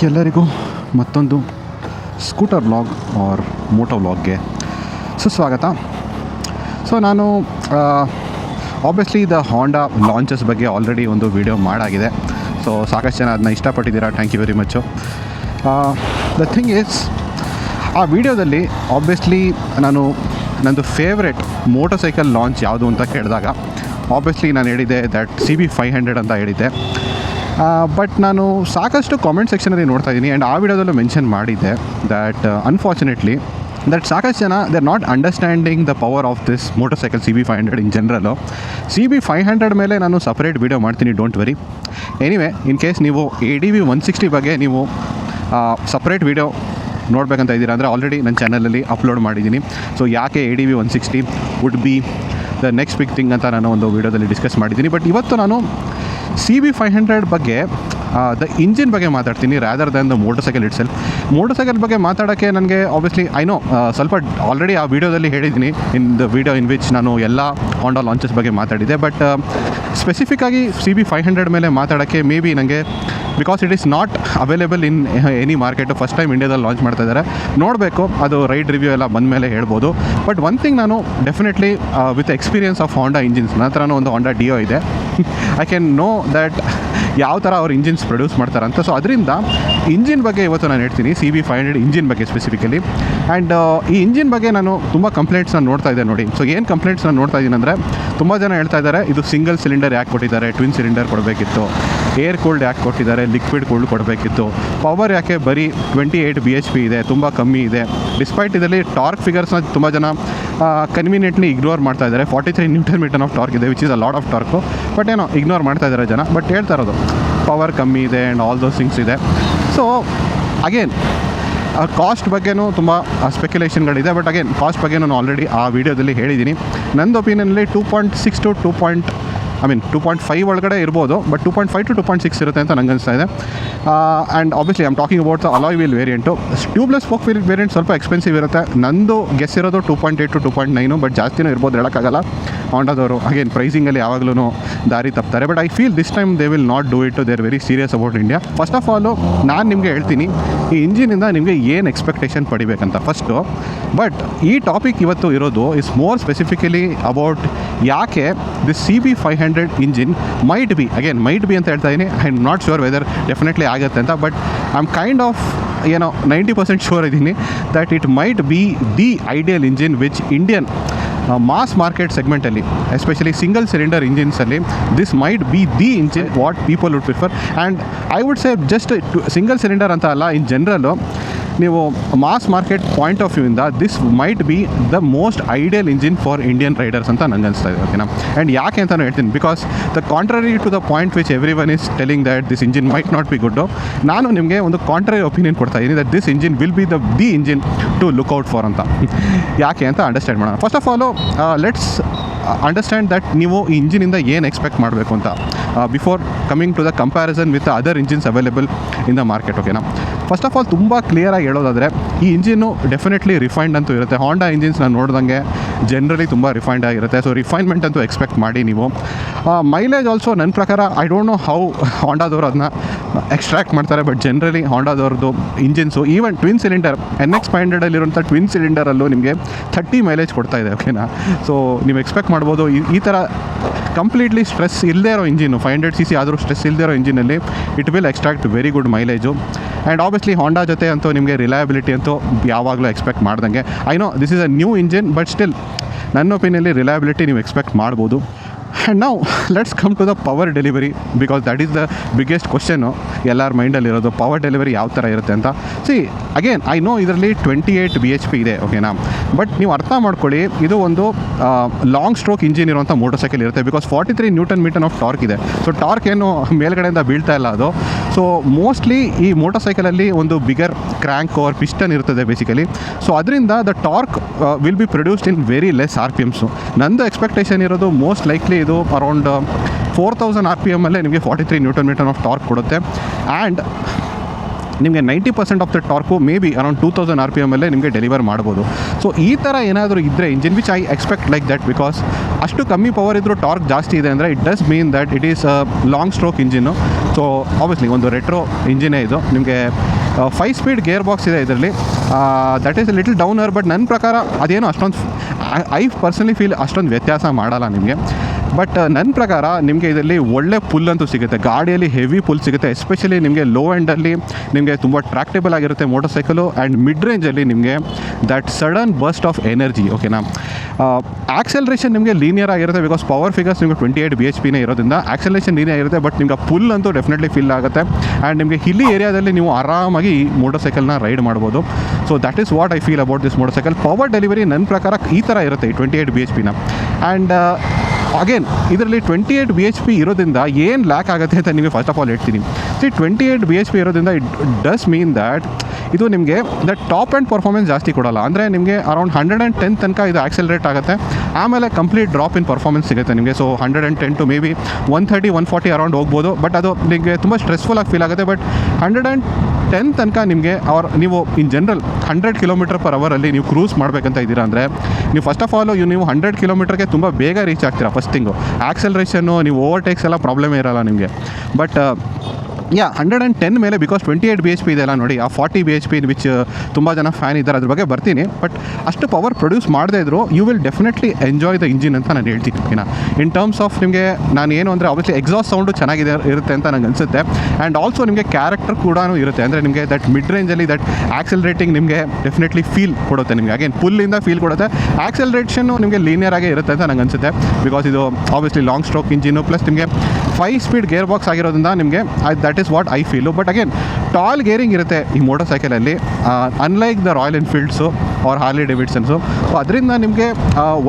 ಎಲ್ಲರಿಗೂ ಮತ್ತೊಂದು scooter vlog R Moto ವ್ಲಾಗ್ಗೆ ಸುಸ್ವಾಗತ. ಸೊ ನಾನು ಆಬ್ವಿಯಸ್ಲಿ ದ ಹಾಂಡಾ ಲಾಂಚಸ್ ಬಗ್ಗೆ ಆಲ್ರೆಡಿ ಒಂದು ವಿಡಿಯೋ ಮಾಡಾಗಿದೆ. ಸೊ ಸಾಕಷ್ಟು ಜನ ಅದನ್ನ ಇಷ್ಟಪಟ್ಟಿದ್ದೀರಾ, ಥ್ಯಾಂಕ್ ಯು ವೆರಿ ಮಚ್ಚು. ದ ಥಿಂಗ್ ಈಸ್, ಆ ವಿಡಿಯೋದಲ್ಲಿ ಆಬ್ವಿಯಸ್ಲಿ ನಾನು ನಂದು ಫೇವ್ರೆಟ್ ಮೋಟರ್ ಸೈಕಲ್ ಲಾಂಚ್ ಯಾವುದು ಅಂತ ಕೇಳಿದಾಗ ಆಬ್ವಿಯಸ್ಲಿ ನಾನು ಹೇಳಿದ್ದೆ ದಟ್ CB500 ಅಂತ ಹೇಳಿದ್ದೆ. ಬಟ್ ನಾನು ಸಾಕಷ್ಟು ಕಾಮೆಂಟ್ ಸೆಕ್ಷನಲ್ಲಿ ನೋಡ್ತಾ ಇದ್ದೀನಿ ಆ್ಯಂಡ್ ಆ ವಿಡಿಯೋದಲ್ಲೂ ಮೆನ್ಷನ್ ಮಾಡಿದ್ದೆ ದ್ಯಾಟ್ ಅನ್ಫಾರ್ಚುನೇಟ್ಲಿ ದಟ್ ಸಾಕಷ್ಟು ಜನ they are not understanding the power of this motor cycle CB500 in general. CB500 ಮೇಲೆ ನಾನು ಸಪ್ರೇಟ್ ವಿಡಿಯೋ ಮಾಡ್ತೀನಿ, don't worry. Anyway, in case ನೀವು ADV 160 ಬಗ್ಗೆ ನೀವು ಸಪ್ರೇಟ್ ವಿಡಿಯೋ ನೋಡಬೇಕಂತ ಇದ್ದೀರಾ ಅಂದರೆ ಆಲ್ರೆಡಿ ನನ್ನ ಚಾನಲಲ್ಲಿ ಅಪ್ಲೋಡ್ ಮಾಡಿದ್ದೀನಿ. ಸೊ ಯಾಕೆ ADV 160 would be the next big thing ಅಂತ ನಾನು ಒಂದು ವಿಡಿಯೋದಲ್ಲಿ ಡಿಸ್ಕಸ್ ಮಾಡಿದ್ದೀನಿ. ಬಟ್ ಇವತ್ತು ನಾನು CB500 ಬಗ್ಗೆ ದ ಇಂಜಿನ್ ಬಗ್ಗೆ ಮಾತಾಡ್ತೀನಿ rather than the motor cycle it self. Motor cycle ಬಗ್ಗೆ ಮಾತಾಡೋಕ್ಕೆ ನನಗೆ ಆಬ್ವಿಯಸ್ಲಿ ಐ ನೋ ಸ್ವಲ್ಪ ಆಲ್ರೆಡಿ ಆ ವಿಡಿಯೋದಲ್ಲಿ ಹೇಳಿದ್ದೀನಿ, in the video in which ನಾನು ಎಲ್ಲ ಹಾಂಡಾ ಲಾಂಚಸ್ ಬಗ್ಗೆ ಮಾತಾಡಿದ್ದೆ. ಬಟ್ ಸ್ಪೆಸಿಫಿಕ್ಕಾಗಿ CB500 ಮೇಲೆ ಮಾತಾಡೋಕ್ಕೆ ಮೇ ಬಿ ನನಗೆ because it is not available in any market, first time ಇಂಡಿಯಾದಲ್ಲಿ ಲಾಂಚ್ ಮಾಡ್ತಾ ಇದ್ದಾರೆ, ನೋಡಬೇಕು, ಅದು ರೈಡ್ ರಿವ್ಯೂ ಎಲ್ಲ ಬಂದ ಮೇಲೆ ಹೇಳ್ಬೋದು. ಬಟ್ ಒನ್ ಥಿಂಗ್ ನಾನು definitely with experience of ಹಾಂಡಾ engines, ನನ್ನ ಹತ್ರನೂ ಒಂದು ಹಾಂಡಾ ಡಿಯೋ ಇದೆ, ಐ ಕ್ಯಾನ್ ನೋ ದ್ಯಾಟ್ ಯಾವ ಥರ ಅವ್ರು ಇಂಜಿನ್ಸ್ ಪ್ರೊಡ್ಯೂಸ್ ಮಾಡ್ತಾರಂತ. ಸೊ ಅದರಿಂದ ಇಂಜಿನ್ ಬಗ್ಗೆ ಇವತ್ತು ನಾನು ಹೇಳ್ತೀನಿ, CB500 ಇಂಜಿನ್ ಬಗ್ಗೆ ಸ್ಪೆಸಿಫಿಕಲಿ. ಆ್ಯಂಡ್ ಈ ಇಂಜಿನ್ ಬಗ್ಗೆ ನಾನು ತುಂಬ ಕಂಪ್ಲೇಂಟ್ಸ್ ನಾನು ನೋಡ್ತಾ ಇದ್ದೆ ನೋಡಿ. ಸೊ ಏನು ಕಂಪ್ಲೇಂಟ್ಸ್ ನಾನು ನೋಡ್ತಾ ಇದ್ದೀನಿ ಅಂದರೆ, ತುಂಬ ಜನ ಹೇಳ್ತಾ ಇದ್ದಾರೆ ಇದು ಸಿಂಗಲ್ ಸಿಲಿಂಡರ್ ಯಾಕೆ ಕೊಟ್ಟಿದ್ದಾರೆ, ಟ್ವಿನ್ ಸಿಲಿಂಡರ್ ಕೊಡಬೇಕಿತ್ತು, ಏರ್ ಕೂಲ್ಡ್ ಯಾಕೆ ಕೊಟ್ಟಿದ್ದಾರೆ, ಲಿಕ್ವಿಡ್ ಕೂಲ್ಡ್ ಕೊಡಬೇಕಿತ್ತು, ಪವರ್ ಯಾಕೆ ಬರೀ 28 BHP ಇದೆ, ತುಂಬ ಕಮ್ಮಿ ಇದೆ. ಡಿಸ್ಪೈಟ್ ಇದರಲ್ಲಿ ಟಾರ್ಕ್ ಫಿಗರ್ಸ್ನ ತುಂಬ ಜನ ಕನ್ವೀನಿಯೆಂಟ್ಲಿ ಇಗ್ನೋರ್ ಮಾಡ್ತಾ ಇದ್ದಾರೆ. 43 Nm ಆಫ್ ಟಾರ್ಕ್ ಇದೆ, which is a lot of torque. But ಏನೋ ಇಗ್ನೋರ್ ಮಾಡ್ತಾ ಇದ್ದಾರೆ ಜನ. ಬಟ್ ಹೇಳ್ತಾ ಇರೋದು ಪವರ್ ಕಮ್ಮಿ ಇದೆ ಆ್ಯಂಡ್ ಆಲ್ ದೋಸ್ ಥಿಂಗ್ಸ್ ಇದೆ. ಸೊ ಅಗೇನ್ ಕಾಸ್ಟ್ ಬಗ್ಗೆನೂ ತುಂಬ ಸ್ಪೆಕ್ಯುಲೇಷನ್ಗಳಿದೆ. ಬಟ್ ಅಗೇನ್ ಕಾಸ್ಟ್ ಬಗ್ಗೆ ನಾನು ಆಲ್ರೆಡಿ ಆ ವಿಡಿಯೋದಲ್ಲಿ ಹೇಳಿದ್ದೀನಿ. ನಂದು ಒಪಿನಿಯನಲ್ಲಿ 2.6 to 2.5 ಒಳಗಡೆ ಇರ್ಬೋದು, ಬಟ್ 2.5 to 2.6 ಇರುತ್ತೆ ಅಂತ ನಂಗೆ ಅನಿಸ್ತಾ ಇದೆ. And obviously I'm talking about the alloy wheel variant. Tubeless spoke wheel variant ಸ್ವಲ್ಪ ಎಕ್ಸ್ಪೆನ್ಸಿವ್ ಇರುತ್ತೆ. ನಂದು ಗೆಸ್ ಇರೋದು 2.8 to 2.9, ಬಟ್ ಜಾಸ್ತಿನೂ ಇರ್ಬೋದು, ಹೇಳೋಕ್ಕಾಗಲ್ಲ. ಹಾಂಡಾದವರು ಅಗೇನ್ ಪ್ರೈಸಿಂಗಲ್ಲಿ ಯಾವಾಗಲೂ ದಾರಿ ತಪ್ತಾರೆ. But I feel this time they will not do it. They are very serious about India. First of all ನಾನು ನಿಮಗೆ ಹೇಳ್ತೀನಿ ಈ ಇಂಜಿನಿಂದ ನಿಮಗೆ ಏನು ಎಕ್ಸ್ಪೆಕ್ಟೇಷನ್ ಪಡಿಬೇಕಂತ ಫಸ್ಟು. ಬಟ್ ಈ ಟಾಪಿಕ್ ಇವತ್ತು ಇರೋದು ಇಸ್ ಮೋರ್ ಸ್ಪೆಸಿಫಿಕಲಿ ಅಬೌಟ್ ಯಾಕೆ this CB500 engine might be ಅಂತ ಹೇಳ್ತಾ ಇದ್ದೀನಿ. I am not sure whether definitely ಆಗುತ್ತೆ ಅಂತ, but I am kind of 90% sure ಇದ್ದೀನಿ that it might be the ideal engine which Indian mass market ಸೆಗ್ಮೆಂಟಲ್ಲಿ, especially single cylinder ಇಂಜಿನ್ಸಲ್ಲಿ this might be the engine what people would prefer. And I would say just single cylinder ಅಂತ ಅಲ್ಲ, in general ನೀವು mass market point of ವ್ಯೂಯಿಂದ this might be the most ideal engine for Indian riders ಅಂತ ನಂಗೆ ಅನಿಸ್ತಾ ಇದೆ. ಓಕೆನಾ? And ಯಾಕೆ ಅಂತ ನಾನು ಹೇಳ್ತೀನಿ, because the contrary to the point which every one is telling that this engine might not be good, ನಾನು ನಿಮಗೆ ಒಂದು ಕಾಂಟ್ರರಿ ಒಪಿನಿಯನ್ ಕೊಡ್ತಾ ಇದ್ದೀನಿ that this engine will be the engine to look out for ಅಂತ. ಯಾಕೆ ಅಂತ understand ಮಾಡೋಣ. First of all let's understand that ನೀವು ಈ ಇಂಜಿನಿಂದ ಏನು ಎಕ್ಸ್ಪೆಕ್ಟ್ ಮಾಡಬೇಕು ಅಂತ before coming to the comparison with other engines available in the market. ಓಕೆನಾ? ಫಸ್ಟ್ ಆಫ್ ಆಲ್ ತುಂಬ ಕ್ಲಿಯರಾಗಿ ಹೇಳೋದಾದರೆ ಈ ಇಂಜಿನ್ನು ಡೆಫಿನೆಟ್ಲಿ ರಿಫೈನ್ಡ್ ಅಂತೂ ಇರುತ್ತೆ. ಹಾಂಡಾ ಇಂಜಿನ್ಸ್ ನಾನು ನೋಡ್ದಂಗೆ ಜನರಲಿ ತುಂಬ ರಿಫೈನ್ಡ್ ಆಗಿರುತ್ತೆ. ಸೊ ರಿಫೈನ್ಮೆಂಟ್ ಅಂತೂ ಎಕ್ಸ್ಪೆಕ್ಟ್ ಮಾಡಿ ನೀವು. ಮೈಲೇಜ್ ಆಲ್ಸೋ ನನ್ನ ಪ್ರಕಾರ ಐ ಡೋಂಟ್ ನೋ ಹೌ ಹಾಂಡಾದವರು ಅದನ್ನ ಎಕ್ಸ್ಟ್ರಾಕ್ಟ್ ಮಾಡ್ತಾರೆ, ಬಟ್ ಜನರಲಿ ಹಾಂಡಾದವ್ರದ್ದು engines even twin cylinder NX500 twin ಸಿಲಿಂಡರಲ್ಲೂ ನಿಮಗೆ 30 ಮೈಲೇಜ್ ಕೊಡ್ತಾ ಇದೆ. ಓಕೆನಾ? ಸೊ ನೀವು ಎಕ್ಸ್ಪೆಕ್ಟ್ ಮಾಡ್ಬೋದು ಈ ಥರ ಕಂಪ್ಲೀಟ್ಲಿ ಸ್ಟ್ರೆಸ್ ಇಲ್ಲದೇ ಇರೋ ಇಂಜಿನು 500cc ಆದರೂ ಸ್ಟ್ರೆಸ್ ಇಲ್ಲದೇ ಇರೋ ಇಂಜಿನಲ್ಲಿ it will extract very good mileage. And obviously Honda ಜೊತೆ ಅಂತೂ ನಿಮಗೆ ರಿಲಯಬಿಲಿಟಿ ಅಂತೂ ಯಾವಾಗಲೂ ಎಕ್ಸ್ಪೆಕ್ಟ್ ಮಾಡ್ದಂಗೆ. I know this is a new engine, but still ನನ್ನ ಒಪಿನಿಯಲ್ಲಿ ರಿಲಯಬಿಲಿಟಿ ನೀವು ಎಕ್ಸ್ಪೆಕ್ಟ್ ಮಾಡ್ಬೋದು. ಆ್ಯಂಡ್ ನಾವು let's come to the power delivery, because that is the biggest question ಎಲ್ಲರ ಮೈಂಡಲ್ಲಿರೋದು, ಪವರ್ ಡೆಲಿವರಿ ಯಾವ ಥರ ಇರುತ್ತೆ ಅಂತ. ಸಿ ಅಗೇನ್ ಐ ನೋ ಇದರಲ್ಲಿ 28 BHP ಇದೆ. ಓಕೆನಾ? ಬಟ್ ನೀವು ಅರ್ಥ ಮಾಡ್ಕೊಳ್ಳಿ, ಇದು ಒಂದು ಲಾಂಗ್ ಸ್ಟ್ರೋಕ್ ಇಂಜಿನ್ ಇರುವಂಥ ಮೋಟರ್ ಸೈಕಲ್ ಇರುತ್ತೆ. ಬಿಕಾಸ್ 43 Nm ಆಫ್ ಟಾರ್ಕ್ ಇದೆ. ಸೊ ಟಾರ್ಕ್ ಏನು ಮೇಲ್ಗಡೆಯಿಂದ ಬೀಳ್ತಾ ಇಲ್ಲ ಅದು. ಸೊ ಮೋಸ್ಟ್ಲಿ ಈ ಮೋಟರ್ ಸೈಕಲಲ್ಲಿ ಒಂದು ಬಿಗರ್ ಕ್ರ್ಯಾಂಕ್ ಆರ್ ಪಿಸ್ಟನ್ ಇರ್ತದೆ ಬೇಸಿಕಲಿ. ಸೊ ಅದರಿಂದ the torque will be produced in very less RPMಸು. ನಂದು ಎಕ್ಸ್ಪೆಕ್ಟೇಷನ್ ಇರೋದು ಮೋಸ್ಟ್ ಲೈಕ್ಲಿ ಇದು ಅರೌಂಡ್ 4000 RPM ಅಲ್ಲೇ ನಿಮಗೆ 43 Nm ಆಫ್ ಟಾರ್ಕ್ ಕೊಡುತ್ತೆ. ಆ್ಯಂಡ್ ನಿಮಗೆ 90% of the torque may be around 2000 RPM ಅಲ್ಲೇ ನಿಮಗೆ ಡೆಲಿವರ್ ಮಾಡ್ಬೋದು. ಸೊ ಈ ಥರ ಏನಾದರೂ ಇದ್ದರೆ engine which I expect like that, because ಅಷ್ಟು ಕಮ್ಮಿ ಪವರ್ ಇದ್ದರೂ ಟಾರ್ಕ್ ಜಾಸ್ತಿ ಇದೆ ಅಂದರೆ it does mean that it is long stroke engine. So obviously ಒಂದು ರೆಟ್ರೋ ಇಂಜಿನೇ ಇದು. ನಿಮಗೆ 5 ಸ್ಪೀಡ್ ಗೇರ್ ಬಾಕ್ಸ್ ಇದೆ ಇದರಲ್ಲಿ. ದಟ್ ಈಸ್ ಲಿಟಲ್ ಡೌನರ್, ಬಟ್ ನನ್ನ ಪ್ರಕಾರ ಅದೇನು ಅಷ್ಟೊಂದು ಐ ಪರ್ಸನಲಿ ಫೀಲ್ ಅಷ್ಟೊಂದು ವ್ಯತ್ಯಾಸ ಮಾಡಲ್ಲ ನಿಮಗೆ. ಬಟ್ ನನ್ನ ಪ್ರಕಾರ ನಿಮಗೆ ಇದರಲ್ಲಿ ಒಳ್ಳೆ ಪುಲ್ ಅಂತೂ ಸಿಗುತ್ತೆ, ಗಾಡಿಯಲ್ಲಿ ಹೆವಿ ಪುಲ್ ಸಿಗುತ್ತೆ. ಎಸ್ಪೆಷಲಿ ನಿಮಗೆ ಲೋ ಎಂಡಲ್ಲಿ ನಿಮಗೆ ತುಂಬ ಟ್ರ್ಯಾಕ್ಟೇಬಲ್ ಆಗಿರುತ್ತೆ ಮೋಟರ್ ಸೈಕಲು. ಆ್ಯಂಡ್ ಮಿಡ್ ರೇಂಜಲ್ಲಿ ನಿಮಗೆ that sudden burst of energy, ಓಕೆನಾ. ಆಕ್ಸೆಲರೇಷನ್ ನಿಮಗೆ ಲೀನಿಯರ್ ಆಗಿರುತ್ತೆ, ಬಿಕಾಸ್ ಪವರ್ ಫಿಗರ್ಸ್ ನಿಮಗೆ 28 bhp ಇರೋದ್ರಿಂದ ಆಕ್ಸೆಲರೇಷನ್ ಲೀನಿಯರ್ ಆಗಿರುತ್ತೆ. ಬಟ್ ನಿಮಗೆ ಪುಲ್ ಅಂತೂ ಡೆಫಿನೆಟ್ಲಿ ಫೀಲ್ ಆಗುತ್ತೆ. ಆ್ಯಂಡ್ ನಿಮಗೆ ಹಿಲ್ಲಿ ಏರಿಯಾದಲ್ಲಿ ನೀವು ಆರಾಮಾಗಿ ಈ ಮೋಟರ್ ಸೈಕಲ್ನ ರೈಡ್ ಮಾಡ್ಬೋದು. So that is what I feel about this motor cycle. Power delivery ನನ್ನ ಪ್ರಕಾರ ಈ ಥರ ಇರುತ್ತೆ ಈ 28 bhp. ಆ್ಯಂಡ್ ಅಗೇನ್ ಇದರಲ್ಲಿ 28 bhp ಇರೋದ್ರಿಂದ ಏನು ಲ್ಯಾಕ್ ಆಗುತ್ತೆ ಅಂತ ನಿಮಗೆ ಫಸ್ಟ್ ಆಫ್ ಆಲ್ ಹೇಳ್ತೀನಿ. 28 bhp ಇರೋದ್ರಿಂದ ಇಟ್ ಡಸ್ ಮೀನ್ ದ್ಯಾಟ್ ಇದು ನಿಮಗೆ ದಟ್ ಟಾಪ್ ಆ್ಯಂಡ್ ಪರ್ಫಾರ್ಮೆನ್ಸ್ ಜಾಸ್ತಿ ಕೊಡೋಲ್ಲ. ಅಂದರೆ ನಿಮಗೆ ಅರೌಂಡ್ 110 ತನಕ ಇದು ಆಕ್ಸೆಲರೇಟ್ ಆಗುತ್ತೆ, ಆಮೇಲೆ ಕಂಪ್ಲೀಟ್ ಡ್ರಾಪ್ ಇನ್ ಪರ್ಫಾರ್ಮೆನ್ಸ್ ಸಿಗುತ್ತೆ ನಿಮಗೆ. So 110 to maybe 130-140 around ಹೋಗ್ಬೋದು. ಬಟ್ ಅದು ನಿಮಗೆ ತುಂಬ ಸ್ಟ್ರೆಸ್ಫುಲ್ ಆಗಿ ಫೀಲ್ ಆಗುತ್ತೆ. ಬಟ್ 110 ತನಕ ನಿಮಗೆ ನೀವು ಇನ್ ಜನರಲ್ 100 km/h ನೀವು ಕ್ರೂಸ್ ಮಾಡಬೇಕಂತ ಇದ್ದೀರಾ ಅಂದರೆ ನೀವು ಫಸ್ಟ್ ಆಫ್ ಆಲ್ ನೀವು 100 km ತುಂಬ ಬೇಗ ರೀಚ್ ಆಗ್ತೀರಾ. ಫಸ್ಟ್ ಥಿಂಗು ಆಕ್ಸೆಲರೇಷನ್ನು, ನೀವು ಓವರ್ಟೇಕ್ಸ್ ಎಲ್ಲ ಪ್ರಾಬ್ಲಮೇ ಇರೋಲ್ಲ ನಿಮಗೆ. ಬಟ್ 110 ಮೇಲೆ, ಬಿಕಾಸ್ 28 bhp ಇದೆಲ್ಲ ನೋಡಿ, ಆ 40 bhp ವಿಚ್ ತುಂಬ ಜನ ಫ್ಯಾನ್ ಇದ್ದಾರೆ, ಅದ್ರ ಬಗ್ಗೆ ಬರ್ತೀನಿ. ಬಟ್ ಅಷ್ಟು ಪವರ್ ಪ್ರೊಡ್ಯೂಸ್ ಮಾಡದೇ ಇದ್ರು you will definitely enjoy the engine ಅಂತ ನಾನು ಹೇಳ್ತೀನಿ. ಓಕೆನಾ. ಇನ್ ಟರ್ಮ್ಸ್ ಆಫ್ ನಿಮಗೆ ನಾನು ಏನು ಅಂದರೆ ಆಬ್ವಿಯಸ್ಲಿ ಎಕ್ಸಾಸ್ಟ್ ಸೌಂಡು ಚೆನ್ನಾಗಿದೆ ಇರುತ್ತೆ ಅಂತ ನಂಗೆ ಅನಿಸುತ್ತೆ. ಆ್ಯಂಡ್ ಆಲ್ಸೋ ನಿಮಗೆ ಕ್ಯಾರೆಕ್ಟರ್ ಕೂಡ ಇರುತ್ತೆ. ಅಂದರೆ ನಿಮಗೆ ದಟ್ ಮಿಡ್ ರೇಂಜಲ್ಲಿ ದಟ್ ಆಕ್ಸೆಲರೇಟಿಂಗ್ ನಿಮಗೆ ಡೆಫಿನೆಟ್ಲಿ ಫೀಲ್ ಕೊಡುತ್ತೆ ನಿಮಗೆ. ಅಗೇನ್ ಪುಲ್ಲಿಂದ ಫೀಲ್ ಕೊಡುತ್ತೆ. ಆಕ್ಸೆಲರೇಷನ್ನು ನಿಮಗೆ ಲೀನಿಯರ್ ಆಗೇ ಇರುತ್ತೆ ಅಂತ ನಂಗೆ ಅನಿಸುತ್ತೆ, ಬಿಕಾಸ್ ಇದು obviously long stroke engine plus ನಿಮಗೆ 5 ಸ್ಪೀಡ್ ಗೇರ್ ಬಾಕ್ಸ್ ಆಗಿರೋದ್ರಿಂದ ನಿಮಗೆ that is what I feel. But again tall gearing ಇರುತ್ತೆ ಈ ಮೋಟರ್ ಸೈಕಲಲ್ಲಿ, unlike the Royal Enfields or Harley Davidsons. So ಅದರಿಂದ ನಿಮಗೆ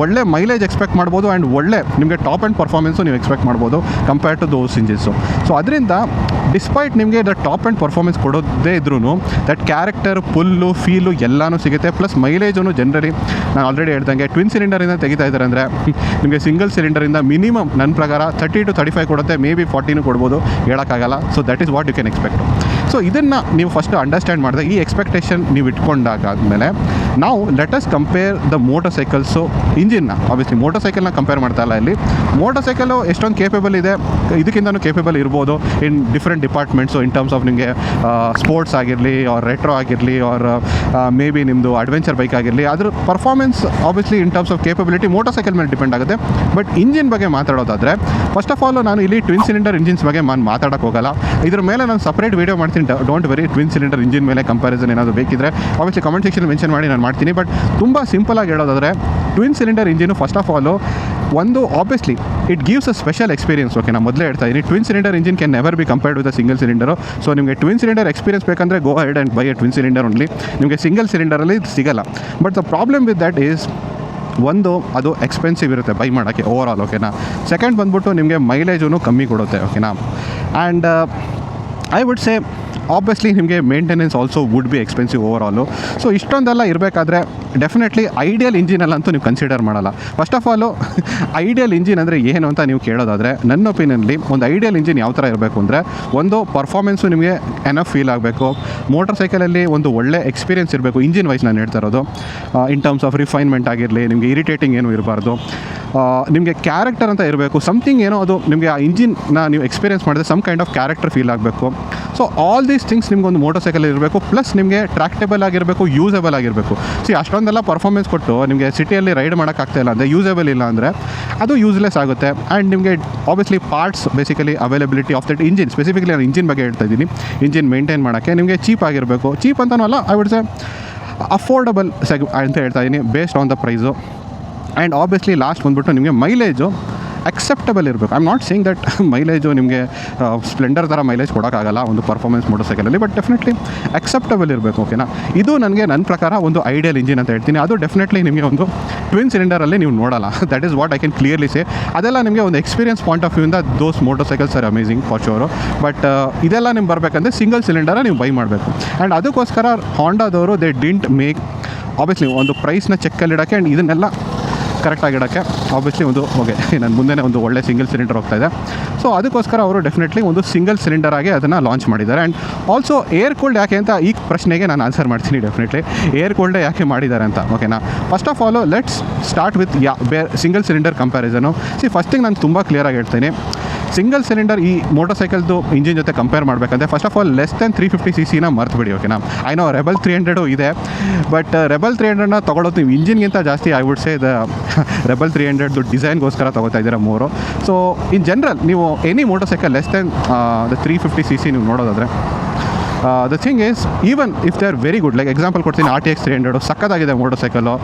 ಒಳ್ಳೆ ಮೈಲೇಜ್ ಎಕ್ಸ್ಪೆಕ್ಟ್ ಮಾಡ್ಬೋದು. ಆ್ಯಂಡ್ ಒಳ್ಳೆ ನಿಮಗೆ ಟಾಪ್ ಆ್ಯಂಡ್ ಪರ್ಫಾರ್ಮೆನ್ಸು ನೀವು ಎಕ್ಸ್ಪೆಕ್ಟ್ ಮಾಡ್ಬೋದು compared to those engines. So ಅದರಿಂದ ಡಿಸ್ಪೈಟ್ ನಿಮಗೆ ದ ಟಾಪ್ ಆ್ಯಂಡ್ ಪರ್ಫಾರ್ಮೆನ್ಸ್ ಕೊಡೋದೇ ಇದ್ರೂ ದಟ್ ಕ್ಯಾರೆಕ್ಟರ್, ಪುಲ್ಲು, ಫೀಲು ಎಲ್ಲನೂ ಸಿಗುತ್ತೆ. ಪ್ಲಸ್ ಮೈಲೇಜೂ ಜನರಲಿ ನಾನು ಆಲ್ರೆಡಿ ಹೇಳ್ದಂಗೆ ಟ್ವಿನ್ ಸಿಲಿಂಡರಿಂದ ತೆಗಿತಾ ಇದ್ದಾರೆ ಅಂದರೆ ನಿಮಗೆ ಸಿಂಗಲ್ ಸಿಲಿಂಡರಿಂದ ಮಿನಿಮಮ್ ನನ್ನ ಪ್ರಕಾರ 30 to 35 ಕೊಡುತ್ತೆ, ಮೇ ಬಿ 40 ಕೊಡ್ಬೋದು, ಹೇಳೋಕ್ಕಾಗಲ್ಲ. So that is what you can expect. So ಇದನ್ನು ನೀವು ಫಸ್ಟ್ ಅಂಡರ್ಸ್ಟ್ಯಾಂಡ್ ಮಾಡಿದೆ, ಈ ಎಕ್ಸ್ಪೆಕ್ಟೇಷನ್ ನೀವು ಇಟ್ಕೊಂಡಾದ್ಮೇಲೆ ನಾವು let's compare the motorcycles ಇಂಜಿನ್ನ. ಆಬ್ವಿಯಸ್ಲಿ ಮೋಟರ್ ಸೈಕಲ್ನ ಕಂಪೇರ್ ಮಾಡ್ತಾ ಇಲ್ಲ ಇಲ್ಲಿ. ಮೋಟರ್ ಸೈಕಲು ಎಷ್ಟೊಂದು ಕೇಪಬಲ್ ಇದೆ, ಇದಕ್ಕಿಂತಲೂ ಕೇಪಬಲ್ ಇರ್ಬೋದು in different departments, in terms of ನಿಮಗೆ ಸ್ಪೋರ್ಟ್ಸ್ ಆಗಿರಲಿ ಆರ್ ರೆಟ್ರೋ ಆಗಿರಲಿ ಆರ್ ಮೇ ಬಿ ನಿಮ್ಮದು ಅಡ್ವೆಂಚರ್ ಬೈಕ್ ಆಗಿರಲಿ. ಅದ್ರ performance obviously in terms of capability motor cycle ಮೇಲೆ ಡಿಪೆಂಡ್ ಆಗುತ್ತೆ. ಬಟ್ ಇಂಜಿನ್ ಬಗ್ಗೆ ಮಾತಾಡೋದಾದರೆ ಫಸ್ಟ್ ಆಫ್ ಆಲ್ ನಾನು ಇಲ್ಲಿ ಟ್ವಿನ್ ಸಿಲಿಂಡರ್ ಇಂಜಿನ್ಸ್ ಬಗ್ಗೆ ನಾನು ಮಾತಾಡೋಕ್ಕೆ ಹೋಗಲ್ಲ. ಇದ್ರ ಮೇಲೆ ನಾನು ಸಪ್ರೇಟ್ ವೀಡಿಯೋ ಮಾಡ್ತೀನಿ, don't very. Twin cylinder engine ಮೇಲೆ ಕಂಪ್ಯಾರಿಸನ್ ಏನಾದರೂ ಬೇಕಿದ್ರೆ ಆಬ್ವಿಯಸ್ಲಿ ಕಮೆಂಟ್ ಸೆಕ್ಷನ್ ಮೆನ್ಷನ್ ಮಾಡಿ ನಾನು ಮಾಡ್ತೀನಿ. ಬಟ್ ತುಂಬ ಸಿಂಪಲಾಗಿ ಹೇಳೋದಾದರೆ twin cylinder engine first of all ಒಂದು obviously it gives a special experience. Okay, ನಾನು ಮೊದಲೇ ಹೇಳ್ತಾ ಇದ್ದೀನಿ, twin cylinder engine can never be compared with a single cylinder. So ನಿಮಗೆ ಟ್ವಿನ್ ಸಿಲಿಂಡರ್ ಎಕ್ಸ್ಪೀರಿಯನ್ಸ್ ಬೇಕಂದರೆ go ahead and buy a twin cylinder only. ನಿಮಗೆ single ಸಿಲಿಂಡರಲ್ಲಿ ಸಿಗಲ್ಲ. But the problem with that is ಒಂದು ಅದು ಎಕ್ಸ್ಪೆನ್ಸಿವ್ ಇರುತ್ತೆ by ಮಾಡೋಕ್ಕೆ over all. ಓಕೆನಾ. ಸೆಕೆಂಡ್ ಬಂದ್ಬಿಟ್ಟು ನಿಮಗೆ ಮೈಲೇಜೂ ಕಮ್ಮಿ ಕೊಡುತ್ತೆ. ಓಕೆನಾ. And I would say obviously ನಿಮಗೆ maintenance also would be expensive over all. So ಇಷ್ಟೊಂದೆಲ್ಲ ಇರಬೇಕಾದ್ರೆ ಡೆಫಿನೆಟ್ಲಿ ಐಡಿಯಲ್ ಇಂಜಿನಲ್ಲಂತೂ ನೀವು ಕನ್ಸಿಡರ್ ಮಾಡಲ್ಲ. First of all ideal engine ಅಂದರೆ ಏನು ಅಂತ ನೀವು ಕೇಳೋದಾದರೆ ನನ್ನ ಒಪಿನಿಯನ್ಲಿ ಒಂದು ಐಡಿಯಲ್ ಇಂಜಿನ್ ಯಾವ ಥರ ಇರಬೇಕು ಅಂದರೆ ಒಂದು ಪರ್ಫಾರ್ಮೆನ್ಸು ನಿಮಗೆ ಎನಫ್ ಫೀಲ್ ಆಗಬೇಕು, ಮೋಟರ್ ಸೈಕಲಲ್ಲಿ ಒಂದು ಒಳ್ಳೆ ಎಕ್ಸ್ಪೀರಿಯನ್ಸ್ ಇರಬೇಕು ಇಂಜಿನ್ ವೈಸ್ ನಾನು ಹೇಳ್ತಾ ಇರೋದು. ಇನ್ ಟರ್ಮ್ಸ್ ಆಫ್ ರಿಫೈನ್ಮೆಂಟ್ ಆಗಿರಲಿ, ನಿಮಗೆ ಇರಿಟೇಟಿಂಗ್ ಏನೂ ಇರಬಾರ್ದು, ನಿಮಗೆ ಕ್ಯಾರೆಕ್ಟರ್ ಅಂತ ಇರಬೇಕು, ಸಮಥಿಂಗ್ ಏನೋ ಅದು ನಿಮಗೆ ಆ ಇಂಜಿನ್ನ ನೀವು ಎಕ್ಸ್ಪೀರಿಯನ್ಸ್ ಮಾಡಿದ್ರೆ some kind of character feel ಆಗಬೇಕು. ಸೊ ಆಲ್ ದೀಸ್ ಥಿಂಗ್ಸ್ ನಿಮ್ಗೊಂದು ಮೋಟರ್ ಸೈಕಲ್ ಇರಬೇಕು. ಪ್ಲಸ್ ನಿಮಗೆ ಟ್ರ್ಯಾಕ್ಟೇಬಲ್ ಆಗಿರಬೇಕು, ಯೂಸೇಬಲ್ ಆಗಿರಬೇಕು. ಅಷ್ಟೊಂದೆಲ್ಲ ಪರ್ಫಾರ್ಮೆನ್ಸ್ ಕೊಟ್ಟು ನಿಮಗೆ ಸಿಟಿಯಲ್ಲಿ ರೈಡ್ ಮಾಡೋಕ್ಕಾಗ್ತಾಯಿಲ್ಲ ಅಂದರೆ, ಯೂಸೇಬಲ್ ಇಲ್ಲ ಅಂದರೆ ಅದು ಯೂಸ್ಲೆಸ್ ಆಗುತ್ತೆ. ಆ್ಯಂಡ್ ನಿಮಗೆ obviously parts basically availability of that engine, specifically ನಾನು ಇಂಜಿನ್ ಬಗ್ಗೆ ಹೇಳ್ತಾ ಇದ್ದೀನಿ, ಇಂಜಿನ್ ಮೇಂಟೈನ್ ಮಾಡೋಕ್ಕೆ ನಿಮಗೆ ಚೀಪ್ ಆಗಿರಬೇಕು. ಚೀಪ್ ಅಂತನೂ ಅಲ್ಲ, ಐ ವುಡ್ ಸೇ ಅಫೋರ್ಡಬಲ್ ಅಂತ ಹೇಳ್ತಾ ಇದ್ದೀನಿ based on the price. And obviously last ಬಂದುಬಿಟ್ಟು ನಿಮಗೆ ಮೈಲೇಜು ಅಕ್ಸೆಪ್ಟಬಲ್ ಇರಬೇಕು. I am not saying that mileage ನಿಮಗೆ ಸ್ಪ್ಲೆಂಡರ್ ಥರ ಮೈಲೇಜ್ ಕೊಡೋಕ್ಕಾಗಲ್ಲ ಒಂದು ಪರ್ಫಾರ್ಮೆನ್ಸ್ ಮೋಟರ್ ಸೈಕಲಲ್ಲಿ, ಬಟ್ ಡೆಫಿನೆಟ್ಲಿ ಅಕ್ಸೆಪ್ಟಬಲ್ ಇರಬೇಕು. ಓಕೆನಾ. ಇದು ನನಗೆ ನನ್ನ ಪ್ರಕಾರ ಒಂದು ಐಡಿಯಲ್ ಇಂಜಿನ್ ಅಂತ ಹೇಳ್ತೀನಿ. ಅದು ಡೆಫಿನೆಟ್ಲಿ ನಿಮಗೆ ಒಂದು ಟ್ವಿನ್ ಸಿಲಿಂಡರಲ್ಲಿ ನೀವು ನೋಡಲ್ಲ. That is what I can clearly say. ಅದೆಲ್ಲ ನಿಮಗೆ ಒಂದು ಎಕ್ಸ್ಪೀರಿಯನ್ಸ್ ಪಾಯಿಂಟ್ ಆಫ್ ವ್ಯೂಯಿಂದ those motorcycles are amazing for show. But ಇದೆಲ್ಲ ನಿಮ್ಗೆ ಬರಬೇಕಂದ್ರೆ ಸಿಂಗಲ್ ಸಿಲಿಂಡರ ನೀವು ಬೈ ಮಾಡಬೇಕು. ಆ್ಯಂಡ್ ಅದಕ್ಕೋಸ್ಕರ ಹಾಂಡಾದವರು ದೇ ಡಿಂಟ್ ಮೇಕ್ ಆಬ್ವಿಯಸ್ಲಿ ಒಂದು ಪ್ರೈಸ್ನ ಚೆಕ್ಕಲ್ಲಿಡೋಕ್ಕೆ ಆ್ಯಂಡ್ ಇದನ್ನೆಲ್ಲ ಕರೆಕ್ಟಾಗಿಡೋಕ್ಕೆ ಆಬ್ವಿಯಸ್ಲಿ ಒಂದು ಓಕೆ ನನ್ನ ಮುಂದೆ ಒಂದು ಒಳ್ಳೆ ಸಿಂಗಲ್ ಸಿಲಿಂಡರ್ ಹೋಗ್ತಾಯಿದೆ. ಸೊ ಅದಕ್ಕೋಸ್ಕರ ಅವರು ಡೆಫಿನೆಟ್ಲಿ ಒಂದು ಸಿಂಗಲ್ ಸಿಲಿಂಡರ್ ಆಗಿ ಅದನ್ನು ಲಾಂಚ್ ಮಾಡಿದ್ದಾರೆ. ಆ್ಯಂಡ್ ಆಲ್ಸೋ ಏರ್ ಕೂಲ್ಡ್ ಯಾಕೆ ಅಂತ ಈ ಪ್ರಶ್ನೆಗೆ ನಾನು ಆನ್ಸರ್ ಮಾಡ್ತೀನಿ. ಡೆಫಿನೆಟ್ಲಿ ಏರ್ ಕೂಲ್ಡೇ ಯಾಕೆ ಮಾಡಿದ್ದಾರೆ ಅಂತ. ಓಕೆನಾ, first of all let's start with single cylinder comparison. First thing ನಾನು ತುಂಬ ಕ್ಲಿಯರಾಗಿ ಹೇಳ್ತೀನಿ, ಸಿಂಗಲ್ ಸಿಲಿಂಡರ್ ಈ ಮೋಟರ್ ಸೈಕಲ್ದು ಇಂಜಿನ್ ಜೊತೆ ಕಂಪೇರ್ ಮಾಡಬೇಕಂದ್ರೆ first of all less than 350 cc ಮರ್ತುಬಿಡಿ. ಓಕೆನಾ, ಐ ನೋ ರೆಬಲ್ 300 ಇದೆ, ಬಟ್ ರೆಬಲ್ 300ನ ತೊಗೊಳೋದು ನೀವು ಇಂಜಿನ್ಗಿಂತ ಜಾಸ್ತಿ ಐ ವುಡ್ ಸೇ ರೆಬಲ್ 300 ಡಿಸೈನ್ಗೋಸ್ಕರ ತೊಗೋತಾ ಇದ್ದೀರಾ ಮೋರು. ಸೊ ಇನ್ ಜನರಲ್ ನೀವು any motor cycle less than 350 cc ನೀವು ನೋಡೋದಾದರೆ the thing is even if they are very good, like example ಕೊಡ್ತೀನಿ, RTX 300 ಸಕ್ಕತ್ತಾಗಿದೆ ಮೋಟರ್ ಸೈಕಲು,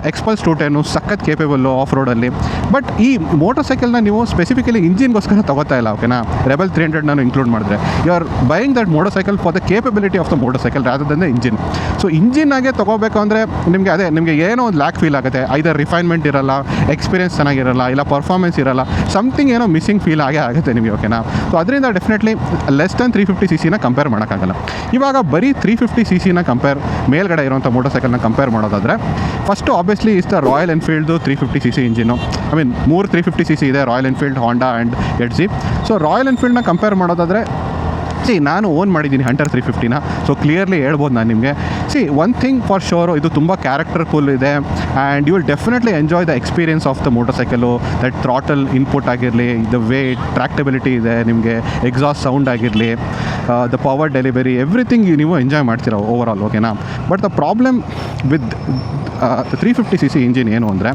ಎಕ್ಸ್ಪಲ್ಸ್ 210 ಸಕ್ಕತ್ ಕೇಪೇಬಲ್ಲು ಆಫ್ ರೋಡಲ್ಲಿ. ಬಟ್ ಈ ಮೋಟರ್ ಸೈಕಲ್ನ ನೀವು ಸ್ಪೆಸಿಫಿಕಲಿ ಇಂಜಿನ್ಗೋಸ್ಕರ ತೊಗೋತಾ ಇಲ್ಲ. ಓಕೆನಾ, ರೆಬಲ್ 300 ನಾನು ಇನ್ಕ್ಲೂಡ್ ಮಾಡಿದ್ರೆ you are buying that motorcycle for the capability of the motorcycle rather than the engine. So ಇಂಜಿನ್ನಾಗೆ ತೊಗೋಬೇಕು ಅಂದರೆ ನಿಮಗೆ ಅದೇ ನಿಮಗೆ ಏನೋ ಒಂದು ಲ್ಯಾಕ್ ಫೀಲ್ ಆಗುತ್ತೆ. ಐದರ್ ರಿಫೈನ್ಮೆಂಟ್ ಇರಲ್ಲ, ಎಕ್ಸ್ಪೀರಿಯನ್ಸ್ ಚೆನ್ನಾಗಿರಲ್ಲ, ಇಲ್ಲ ಪರ್ಫಾರ್ಮೆನ್ಸ್ ಇರಲ್ಲ, ಸಮಥಿಂಗ್ ಏನೋ ಮಿಸ್ಸಿಂಗ್ ಫೀಲ್ ಆಗೇ ಆಗುತ್ತೆ ನಿಮಗೆ. ಓಕೆನಾ, ಸೊ ಅದರಿಂದ definitely less than 350 cc compare ಮಾಡೋಕ್ಕಾಗಲ್ಲ. ಇವಾಗ ಬರೀ 350 cc ಕಂಪೇರ್ ಮೇಲ್ಗಡೆ ಇರೋಂಥ ಮೋಟರ್ ಸೈಕಲ್ನ ಕಂಪೇರ್ ಮಾಡೋದಾದರೆ first obviously is the Royal ಎನ್ಫೀಲ್ಡ್ದು 350 cc engine. I mean 350 cc ಇದೆ, ರಾಯಲ್ ಎನ್ಫೀಲ್ಡ್, ಹೋಂಡಾ ಆ್ಯಂಡ್ ಎಡ್ಜಿ. ಸೊ ರಾಯಲ್ ಎನ್ಫೀಲ್ಡ್ನ ಕಂಪೇರ್ ಮಾಡೋದಾದರೆ ನಾನು ಓನ್ ಮಾಡಿದ್ದೀನಿ ಹಂಟರ್ 350ನ. ಸೊ ಕ್ಲಿಯರ್ಲಿ ಹೇಳ್ಬೋದು ನಾನು ನಿಮಗೆ. ಒನ್ ಥಿಂಗ್ ಫಾರ್ ಶೋರು, ಇದು ತುಂಬ ಕ್ಯಾರೆಕ್ಟರ್ಫುಲ್ ಇದೆ and you will definitely enjoy the experience of the motorcycle. That throttle input ಆಗಿರಲಿ, ದ ವೇಟ್, ಟ್ರ್ಯಾಕ್ಟಬಿಲಿಟಿ ಇದೆ ನಿಮಗೆ, ಎಕ್ಸಾಸ್ಟ್ ಸೌಂಡ್ ಆಗಿರಲಿ, ದ ಪವರ್ ಡೆಲಿವರಿ, ಎವ್ರಿಥಿಂಗ್ ನೀವು ಎಂಜಾಯ್ ಮಾಡ್ತೀರ ಓವರ್ ಆಲ್. ಓಕೆನಾ, but the problem with 350 cc engine ಏನು ಅಂದರೆ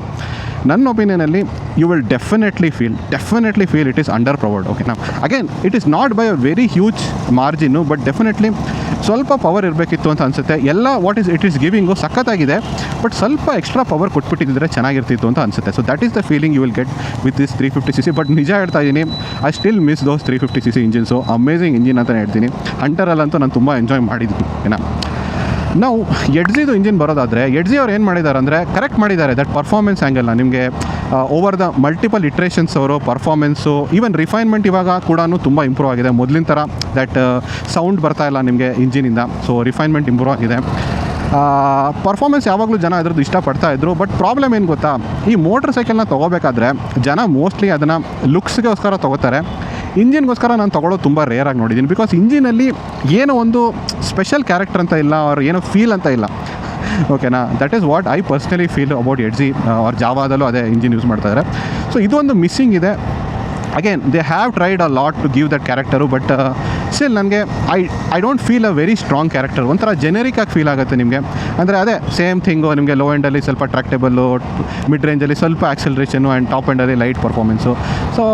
ನನ್ನ ಒಪಿನಿಯನಲ್ಲಿ you will definitely feel it is under powered. ಓಕೆನಾ, again it is not by a very huge margin, but definitely ಸ್ವಲ್ಪ power ಇರಬೇಕಿತ್ತು ಅಂತ ಅನಿಸುತ್ತೆ. ಎಲ್ಲ ಇಟ್ ಈಸ್ ಗಿವಿಂಗು ಸಖತ್ತಾಗಿದೆ, ಬಟ್ ಸ್ವಲ್ಪ ಎಕ್ಸ್ಟ್ರಾ ಪವರ್ ಕೊಟ್ಬಿಟ್ಟಿದ್ದರೆ ಚೆನ್ನಾಗಿರ್ತಿತ್ತು ಅಂತ ಅನಿಸುತ್ತೆ. So that is the feeling you will get with this 350 cc. But ನಿಜ ಹೇಳ್ತಾ ಇದ್ದೀನಿ, I still miss those 350 cc engines. Amazing engine ಅಂತಲೇ ಹೇಳ್ತೀನಿ. ಹಂಟರಲ್ಲಂತೂ ನಾನು ತುಂಬ ಎಂಜಾಯ್ ಮಾಡಿದ್ದೀನಿ. ಓಕೆನಾ, ನಾವು ಎಡ್ಜಿದು ಇಂಜಿನ್ ಬರೋದಾದರೆ ಎಡ್ಜಿ ಅವ್ರು ಏನು ಮಾಡಿದ್ದಾರೆ ಅಂದರೆ ಕರೆಕ್ಟ್ ಮಾಡಿದ್ದಾರೆ ದಟ್ ಪರ್ಫಾರ್ಮೆನ್ಸ್ ಆ್ಯಂಗಲ್ನ. ನಿಮಗೆ ಓವರ್ ದ ಮಲ್ಟಿಪಲ್ ಇಟ್ರೇಷನ್ಸ್ ಅವರು ಪರ್ಫಾರ್ಮೆನ್ಸು, ಈವನ್ ರಿಫೈನ್ಮೆಂಟ್ ಇವಾಗ ಕೂಡ ತುಂಬ ಇಂಪ್ರೂವ್ ಆಗಿದೆ. ಮೊದಲಿನ ಥರ ದಟ್ ಸೌಂಡ್ ಬರ್ತಾಯಿಲ್ಲ ನಿಮಗೆ ಇಂಜಿನಿಂದ. ಸೊ ರಿಫೈನ್ಮೆಂಟ್ ಇಂಪ್ರೂವ್ ಆಗಿದೆ. ಪರ್ಫಾರ್ಮೆನ್ಸ್ ಯಾವಾಗಲೂ ಜನ ಅದರದ್ದು ಇಷ್ಟಪಡ್ತಾಯಿದ್ರು. ಬಟ್ ಪ್ರಾಬ್ಲಮ್ ಏನು ಗೊತ್ತಾ, ಈ ಮೋಟ್ರ್ ಸೈಕಲ್ನ ತೊಗೋಬೇಕಾದ್ರೆ ಜನ ಮೋಸ್ಟ್ಲಿ ಅದನ್ನು ಲುಕ್ಸ್ಗೋಸ್ಕರ ತೊಗೋತಾರೆ. ಇಂಜಿನ್ಗೋಸ್ಕರ ನಾನು ತೊಗೊಳ್ಳೋದು ತುಂಬ ರೇರಾಗಿ ನೋಡಿದ್ದೀನಿ. ಬಿಕಾಸ್ ಇಂಜಿನಲ್ಲಿ ಏನೋ ಒಂದು ಸ್ಪೆಷಲ್ ಕ್ಯಾರೆಕ್ಟರ್ ಅಂತ ಇಲ್ಲ, ಅವ್ರು ಏನೋ ಫೀಲ್ ಅಂತ ಇಲ್ಲ. ಓಕೆನಾ, that is what I personally feel about ಎಡ್ಜಿ. ಅವ್ರ ಜಾವಾದಲ್ಲೂ ಅದೇ ಇಂಜಿನ್ ಯೂಸ್ ಮಾಡ್ತಾಯಿದ್ದಾರೆ. ಸೊ ಇದು ಒಂದು ಮಿಸ್ಸಿಂಗ್ ಇದೆ. Again they have tried a lot to give that character, but still ನನಗೆ I don't feel a very strong character. ಒಂಥರ ಜೆನೆರಿಕಾಗಿ ಫೀಲ್ ಆಗುತ್ತೆ ನಿಮಗೆ. ಅಂದರೆ ಅದೇ ಸೇಮ್ ಥಿಂಗು ನಿಮಗೆ ಲೋ ಎಂಡಲ್ಲಿ ಸ್ವಲ್ಪ ಟ್ರ್ಯಾಕ್ಟೇಬಲ್ಲು, ಮಿಡ್ ರೇಂಜಲ್ಲಿ ಸ್ವಲ್ಪ ಆಕ್ಸಲರೇಷನು ಆ್ಯಂಡ್ ಟಾಪ್ ಎಂಡಲ್ಲಿ ಲೈಟ್ ಪರ್ಫಾರ್ಮೆನ್ಸು. ಸೊ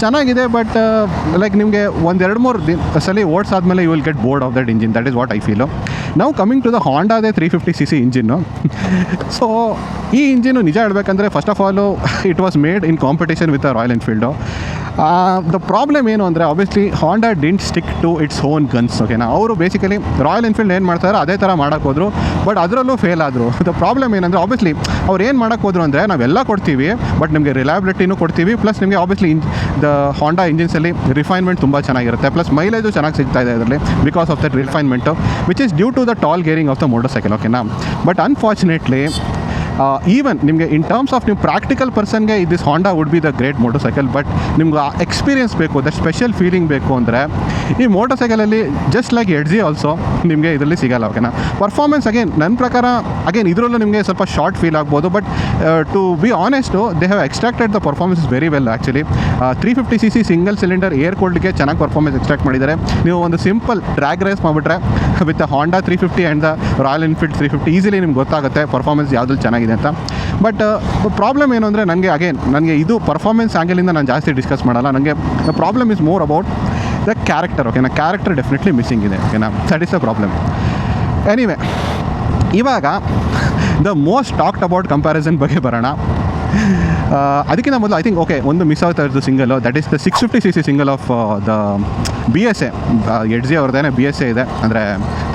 ಚೆನ್ನಾಗಿದೆ, ಬಟ್ ಲೈಕ್ ನಿಮಗೆ ಒಂದೆರಡು ಮೂರು ಸಲ ಓಡಿಸಾದ್ಮೇಲೆ you will get bored of that engine. That is what I feel. ನಾವು ಕಮಿಂಗ್ ಟು ದ ಹೋಂಡಾದೇ 350 cc ಇಂಜಿನ್ನು. ಸೊ ಈ ಇಂಜಿನು ನಿಜ ಹೇಳಬೇಕಂದ್ರೆ first of all it was made in competition with Royal Enfield. The problem ಏನು ಅಂದರೆ obviously Honda didn't stick to its own guns. ಓಕೆನಾ, ಅವರು basically royal Enfield ಏನು ಮಾಡ್ತಾರೆ ಅದೇ ಥರ ಮಾಡೋಕ್ಕೆ ಹೋದರು, ಬಟ್ ಅದರಲ್ಲೂ ಫೇಲ್ ಆದರು. ದ ಪ್ರಾಬ್ಲಮ್ ಏನಂದರೆ ಆಬ್ವಿಯಸ್ಲಿ ಅವ್ರು ಏನು ಮಾಡೋಕ್ಕೆ ಹೋದ್ರು ಅಂದರೆ ನಾವೆಲ್ಲ ಕೊಡ್ತೀವಿ, ಬಟ್ ನಿಮಗೆ ರಿಲಯಬಿಲಿಟಿನೂ ಕೊಡ್ತೀವಿ, ಪ್ಲಸ್ ನಿಮಗೆ ಆಬ್ವಿಯಸ್ಲಿ ದ ಹೋಂಡಾ ಇಂಜಿನ್ಸಲ್ಲಿ ರಿಫೈನ್ಮೆಂಟ್ ತುಂಬ ಚೆನ್ನಾಗಿರುತ್ತೆ, ಪ್ಲಸ್ ಮೈಲೇಜು ಚೆನ್ನಾಗಿ ಸಿಗ್ತಾ ಇದೆ ಅದರಲ್ಲಿ because of that refinement which is due to the tall gearing of the motorcycle. ಓಕೆನಾ, ಬಟ್ ಅನ್ಫಾರ್ಚುನೇಟ್ಲಿ ಈವನ್ ನಿಮಗೆ ಇನ್ ಟರ್ಮ್ಸ್ ಆಫ್ ನೀವು ಪ್ರಾಕ್ಟಿಕಲ್ ಪರ್ಸನ್ಗೆ this Honda would be the great motorcycle. But ನಿಮ್ಗೆ ಆ experience ಬೇಕು, that special feeling ಬೇಕು ಅಂದರೆ ಈ ಮೋಟರ್ ಸೈಕಲಲ್ಲಿ ಜಸ್ಟ್ ಲೈಕ್ ಎಡ್ಜಿ ಆಲ್ಸೋ ನಿಮಗೆ ಇದರಲ್ಲಿ ಸಿಗಲ್ಲ. ಓಕೆನಾ, ಪರ್ಫಾರ್ಮೆನ್ಸ್ ಅಗೇನ್ ನನ್ನ ಪ್ರಕಾರ ಅಗೇನ್ ಇದರಲ್ಲೂ ನಿಮಗೆ ಸ್ವಲ್ಪ ಶಾರ್ಟ್ ಫೀಲ್ ಆಗ್ಬೋದು, but to be honest they have extracted the performance very well. Actually 350 cc single cylinder air ಕೂಲ್ಡ್ಗೆ ಚೆನ್ನಾಗಿ ಪರ್ಫಾರ್ಮೆನ್ಸ್ ಎಕ್ಸ್ಟ್ರಾಕ್ಟ್ ಮಾಡಿದ್ದಾರೆ. ನೀವು ಒಂದು ಸಿಂಪಲ್ ಡ್ರ್ಯಾಗ್ ರೇಸ್ ಮಾಡಿಬಿಟ್ರೆ with Honda 350 and the Royal Enfield 350 easily ನಿಮ್ಗೆ ಗೊತ್ತಾಗುತ್ತೆ ಪರ್ಫಾರ್ಮೆನ್ಸ್ ಯಾವುದ್ರಲ್ಲಿ ಚೆನ್ನಾಗಿದೆ ಅಂತ. ಬಟ್ ಪ್ರಾಬ್ಲಮ್ ಏನು ಅಂದರೆ ನನಗೆ ಇದು ಪರ್ಫಾರ್ಮೆನ್ಸ್ ಆ್ಯಂಗಲಿಂದ ನಾನು ಜಾಸ್ತಿ ಡಿಸ್ಕಸ್ ಮಾಡಲ್ಲ. ನನಗೆ the problem is more about the character. ಓಕೆನಾ, ಕ್ಯಾರೆಕ್ಟರ್ ಡೆಫಿನೆಟ್ಲಿ ಮಿಸ್ಸಿಂಗ್ ಇದೆ. ಓಕೆನಾ, that is the problem. Anyway, ಇವಾಗ the most talked about comparison ಬಗ್ಗೆ ಬರೋಣ. ಅದಕ್ಕಿಂತ ಮೊದಲು ಐ ಥಿಂಕ್ ಓಕೆ ಒಂದು ಮಿಸ್ ಆಗ್ತಾ ಇರೋದು single, that is the 650 cc single of the BSA. ಎಡ್ಜಿ ಅವ್ರದ್ದೇನೆ BSA ಇದೆ, ಅಂದರೆ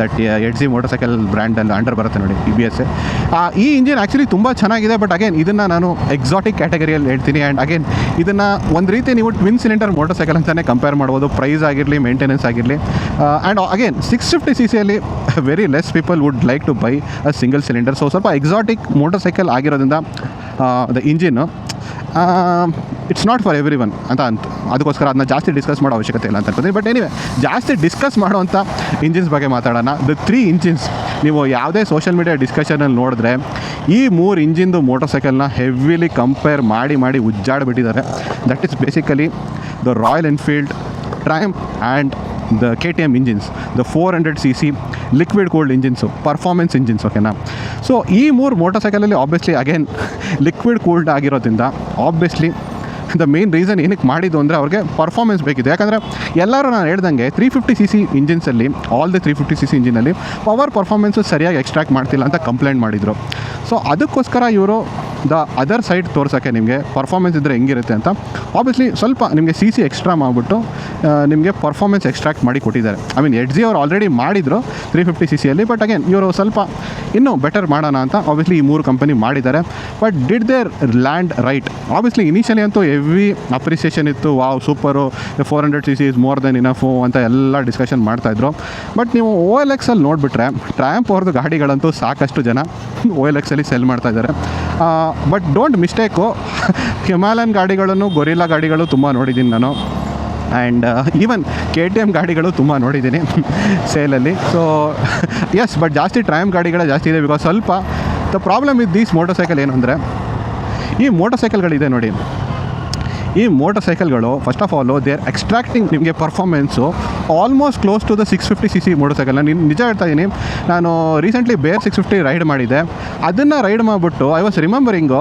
ದಟ್ ಎಡ್ಜಿ ಮೋಟರ್ ಸೈಕಲ್ ಬ್ರ್ಯಾಂಡಲ್ಲಿ ಅಂಡರ್ ಬರುತ್ತೆ ನೋಡಿ ಈ BSA. ಈ ಇಂಜಿನ್ ಆ್ಯಕ್ಚುಲಿ ತುಂಬ ಚೆನ್ನಾಗಿದೆ, ಬಟ್ ಅಗೇನ್ ಇದನ್ನು ನಾನು ಎಕ್ಸಾಟಿಕ್ ಕ್ಯಾಟಗರಿಯಲ್ಲಿ ಹೇಳ್ತೀನಿ. ಆ್ಯಂಡ್ ಅಗೇನ್ ಇದನ್ನು ಒಂದು ರೀತಿ ನೀವು ಟ್ವಿನ್ ಸಿಲಿಂಡರ್ ಮೋಟರ್ ಸೈಕಲ್ ಅಂತಲೇ ಕಂಪೇರ್ ಮಾಡ್ಬೋದು, ಪ್ರೈಸ್ ಆಗಿರಲಿ, ಮೇಂಟೆನೆನ್ಸ್ ಆಗಿರಲಿ. And again 650 cc very less people would like to buy a single cylinder. So ಸ್ವಲ್ಪ ಎಕ್ಸಾಟಿಕ್ ಮೋಟರ್ ಸೈಕಲ್ ಆಗಿರೋದ್ರಿಂದ the engine it's not for everyone ಅಂತ ಅದಕ್ಕೋಸ್ಕರ ಅದನ್ನ ಜಾಸ್ತಿ ಡಿಸ್ಕಸ್ ಮಾಡೋ ಅವಶ್ಯಕತೆ ಇಲ್ಲ ಅಂತ ಅನ್ಕೋತೀನಿ. ಬಟ್ ಎನಿವೆ ಜಾಸ್ತಿ ಡಿಸ್ಕಸ್ ಮಾಡೋವಂಥ ಇಂಜಿನ್ಸ್ ಬಗ್ಗೆ ಮಾತಾಡೋಣ. ದ 3 ಇಂಜಿನ್ಸ್ ನೀವು ಯಾವುದೇ ಸೋಷಿಯಲ್ ಮೀಡಿಯಾ ಡಿಸ್ಕಷನಲ್ಲಿ ನೋಡಿದ್ರೆ ಈ 3 ಇಂಜಿನ್ದು ಮೋಟರ್ ಸೈಕಲ್ನ ಹೆವಿಲಿ ಕಂಪೇರ್ ಮಾಡಿ ಉಜ್ಜಾಡಿಬಿಟ್ಟಿದ್ದಾರೆ. That is basically the Royal Enfield Triumph and the KTM engines, the 400cc liquid cooled engines, performance engines. ಓಕೆನಾ. ಸೊ ಈ 3 ಮೋಟರ್ ಸೈಕಲಲ್ಲಿ ಆಬ್ವಿಯಸ್ಲಿ ಅಗೇನ್ ಲಿಕ್ವಿಡ್ ಕೂಲ್ಡ್ ಆಗಿರೋದ್ರಿಂದ ಆಬ್ವಿಯಸ್ಲಿ ದ ಮೇನ್ ರೀಸನ್ ಏನಕ್ಕೆ ಮಾಡಿದ್ದು ಅಂದರೆ ಅವ್ರಿಗೆ ಪರ್ಫಾರ್ಮೆನ್ಸ್ ಬೇಕಿದೆ. ಯಾಕಂದರೆ ಎಲ್ಲರೂ ನಾನು ಹೇಳ್ದಂಗೆ 350cc ಇಂಜಿನ್ಸಲ್ಲಿ ಆಲ್ ದ 350cc ಇಂಜಿನಲ್ಲಿ ಪರ್ಫಾರ್ಮೆನ್ಸು ಸರಿಯಾಗಿ ಎಕ್ಸ್ಟ್ರಾಕ್ಟ್ ಮಾಡ್ತಿಲ್ಲ ಅಂತ ಕಂಪ್ಲೇಂಟ್ ಮಾಡಿದರು. ಸೊ ಅದಕ್ಕೋಸ್ಕರ ಇವರು ದ ಅದರ್ ಸೈಡ್ ತೋರ್ಸೋಕ್ಕೆ ನಿಮಗೆ ಪರ್ಫಾರ್ಮೆನ್ಸ್ ಇದ್ದರೆ ಹೆಂಗಿರುತ್ತೆ ಅಂತ ಆಬ್ವಿಯಸ್ಲಿ ಸ್ವಲ್ಪ ನಿಮಗೆ CC ಎಕ್ಸ್ಟ್ರಾ ಮಾಡಿಬಿಟ್ಟು ನಿಮಗೆ ಪರ್ಫಾರ್ಮೆನ್ಸ್ ಎಕ್ಸ್ಟ್ರಾಕ್ಟ್ ಮಾಡಿ ಕೊಟ್ಟಿದ್ದಾರೆ. ಐ ಮೀನ್ ಎಡ್ಜಿ ಅವ್ರು ಆಲ್ರೆಡಿ ಮಾಡಿದರು 350cc ಬಟ್ ಅಗೇನ್ ಇವರು ಸ್ವಲ್ಪ ಇನ್ನೂ ಬೆಟರ್ ಮಾಡೋಣ ಅಂತ ಆಬ್ವಿಯಸ್ಲಿ ಈ 3 ಕಂಪನಿ ಮಾಡಿದ್ದಾರೆ. But did they land right? Obviously initially ಅಂತೂ ಹೆವಿ ಅಪ್ರಿಸಿಯೇಷನ್ ಇತ್ತು, wow super, 400cc is more than enough ಅಂತ ಎಲ್ಲ ಡಿಸ್ಕಷನ್ ಮಾಡ್ತಾಯಿದ್ರು. ಬಟ್ ನೀವು OLX-ಅಲ್ಲಿ ನೋಡಿಬಿಟ್ರೆ ಟ್ರ್ಯಾಂಪ್ ಅವ್ರದ್ದು ಗಾಡಿಗಳಂತೂ ಸಾಕಷ್ಟು ಜನ OLX-ಅಲ್ಲಿ ಸೆಲ್ ಮಾಡ್ತಾಯಿದ್ದಾರೆ. ಬಟ್ ಡೋಂಟ್ ಮಿಸ್ಟೇಕು, ಹಿಮಾಲಯನ್ ಗಾಡಿಗಳನ್ನು, ಗೊರಿಲ್ಲಾ ಗಾಡಿಗಳು ತುಂಬ ನೋಡಿದ್ದೀನಿ ನಾನು. ಆ್ಯಂಡ್ ಈವನ್ KTM ಗಾಡಿಗಳು ತುಂಬ ನೋಡಿದ್ದೀನಿ ಸೇಲಲ್ಲಿ. ಸೊ ಎಸ್, ಬಟ್ ಜಾಸ್ತಿ ಟ್ರಯಂಫ್ ಗಾಡಿಗಳೇ ಜಾಸ್ತಿ ಇದೆ. ಬಿಕಾಸ್ ಸ್ವಲ್ಪ the problem with these motorcycle ಏನು ಅಂದರೆ, ಈ ಮೋಟರ್ ಸೈಕಲ್ಗಳಿದೆ ನೋಡಿ, ಈ ಮೋಟರ್ ಸೈಕಲ್ಗಳು first of all they are extracting ನಿಮಗೆ performance almost close to the 650cc motorcycle. ನಾನು ನಿಜ ಹೇಳ್ತಾ ಇದ್ದೀನಿ, ನಾನು ರೀಸೆಂಟ್ಲಿ ಬೇರ್ 650 ರೈಡ್ ಮಾಡಿದ್ದೆ. ಅದನ್ನು ರೈಡ್ ಮಾಡಿಬಿಟ್ಟು I was remembering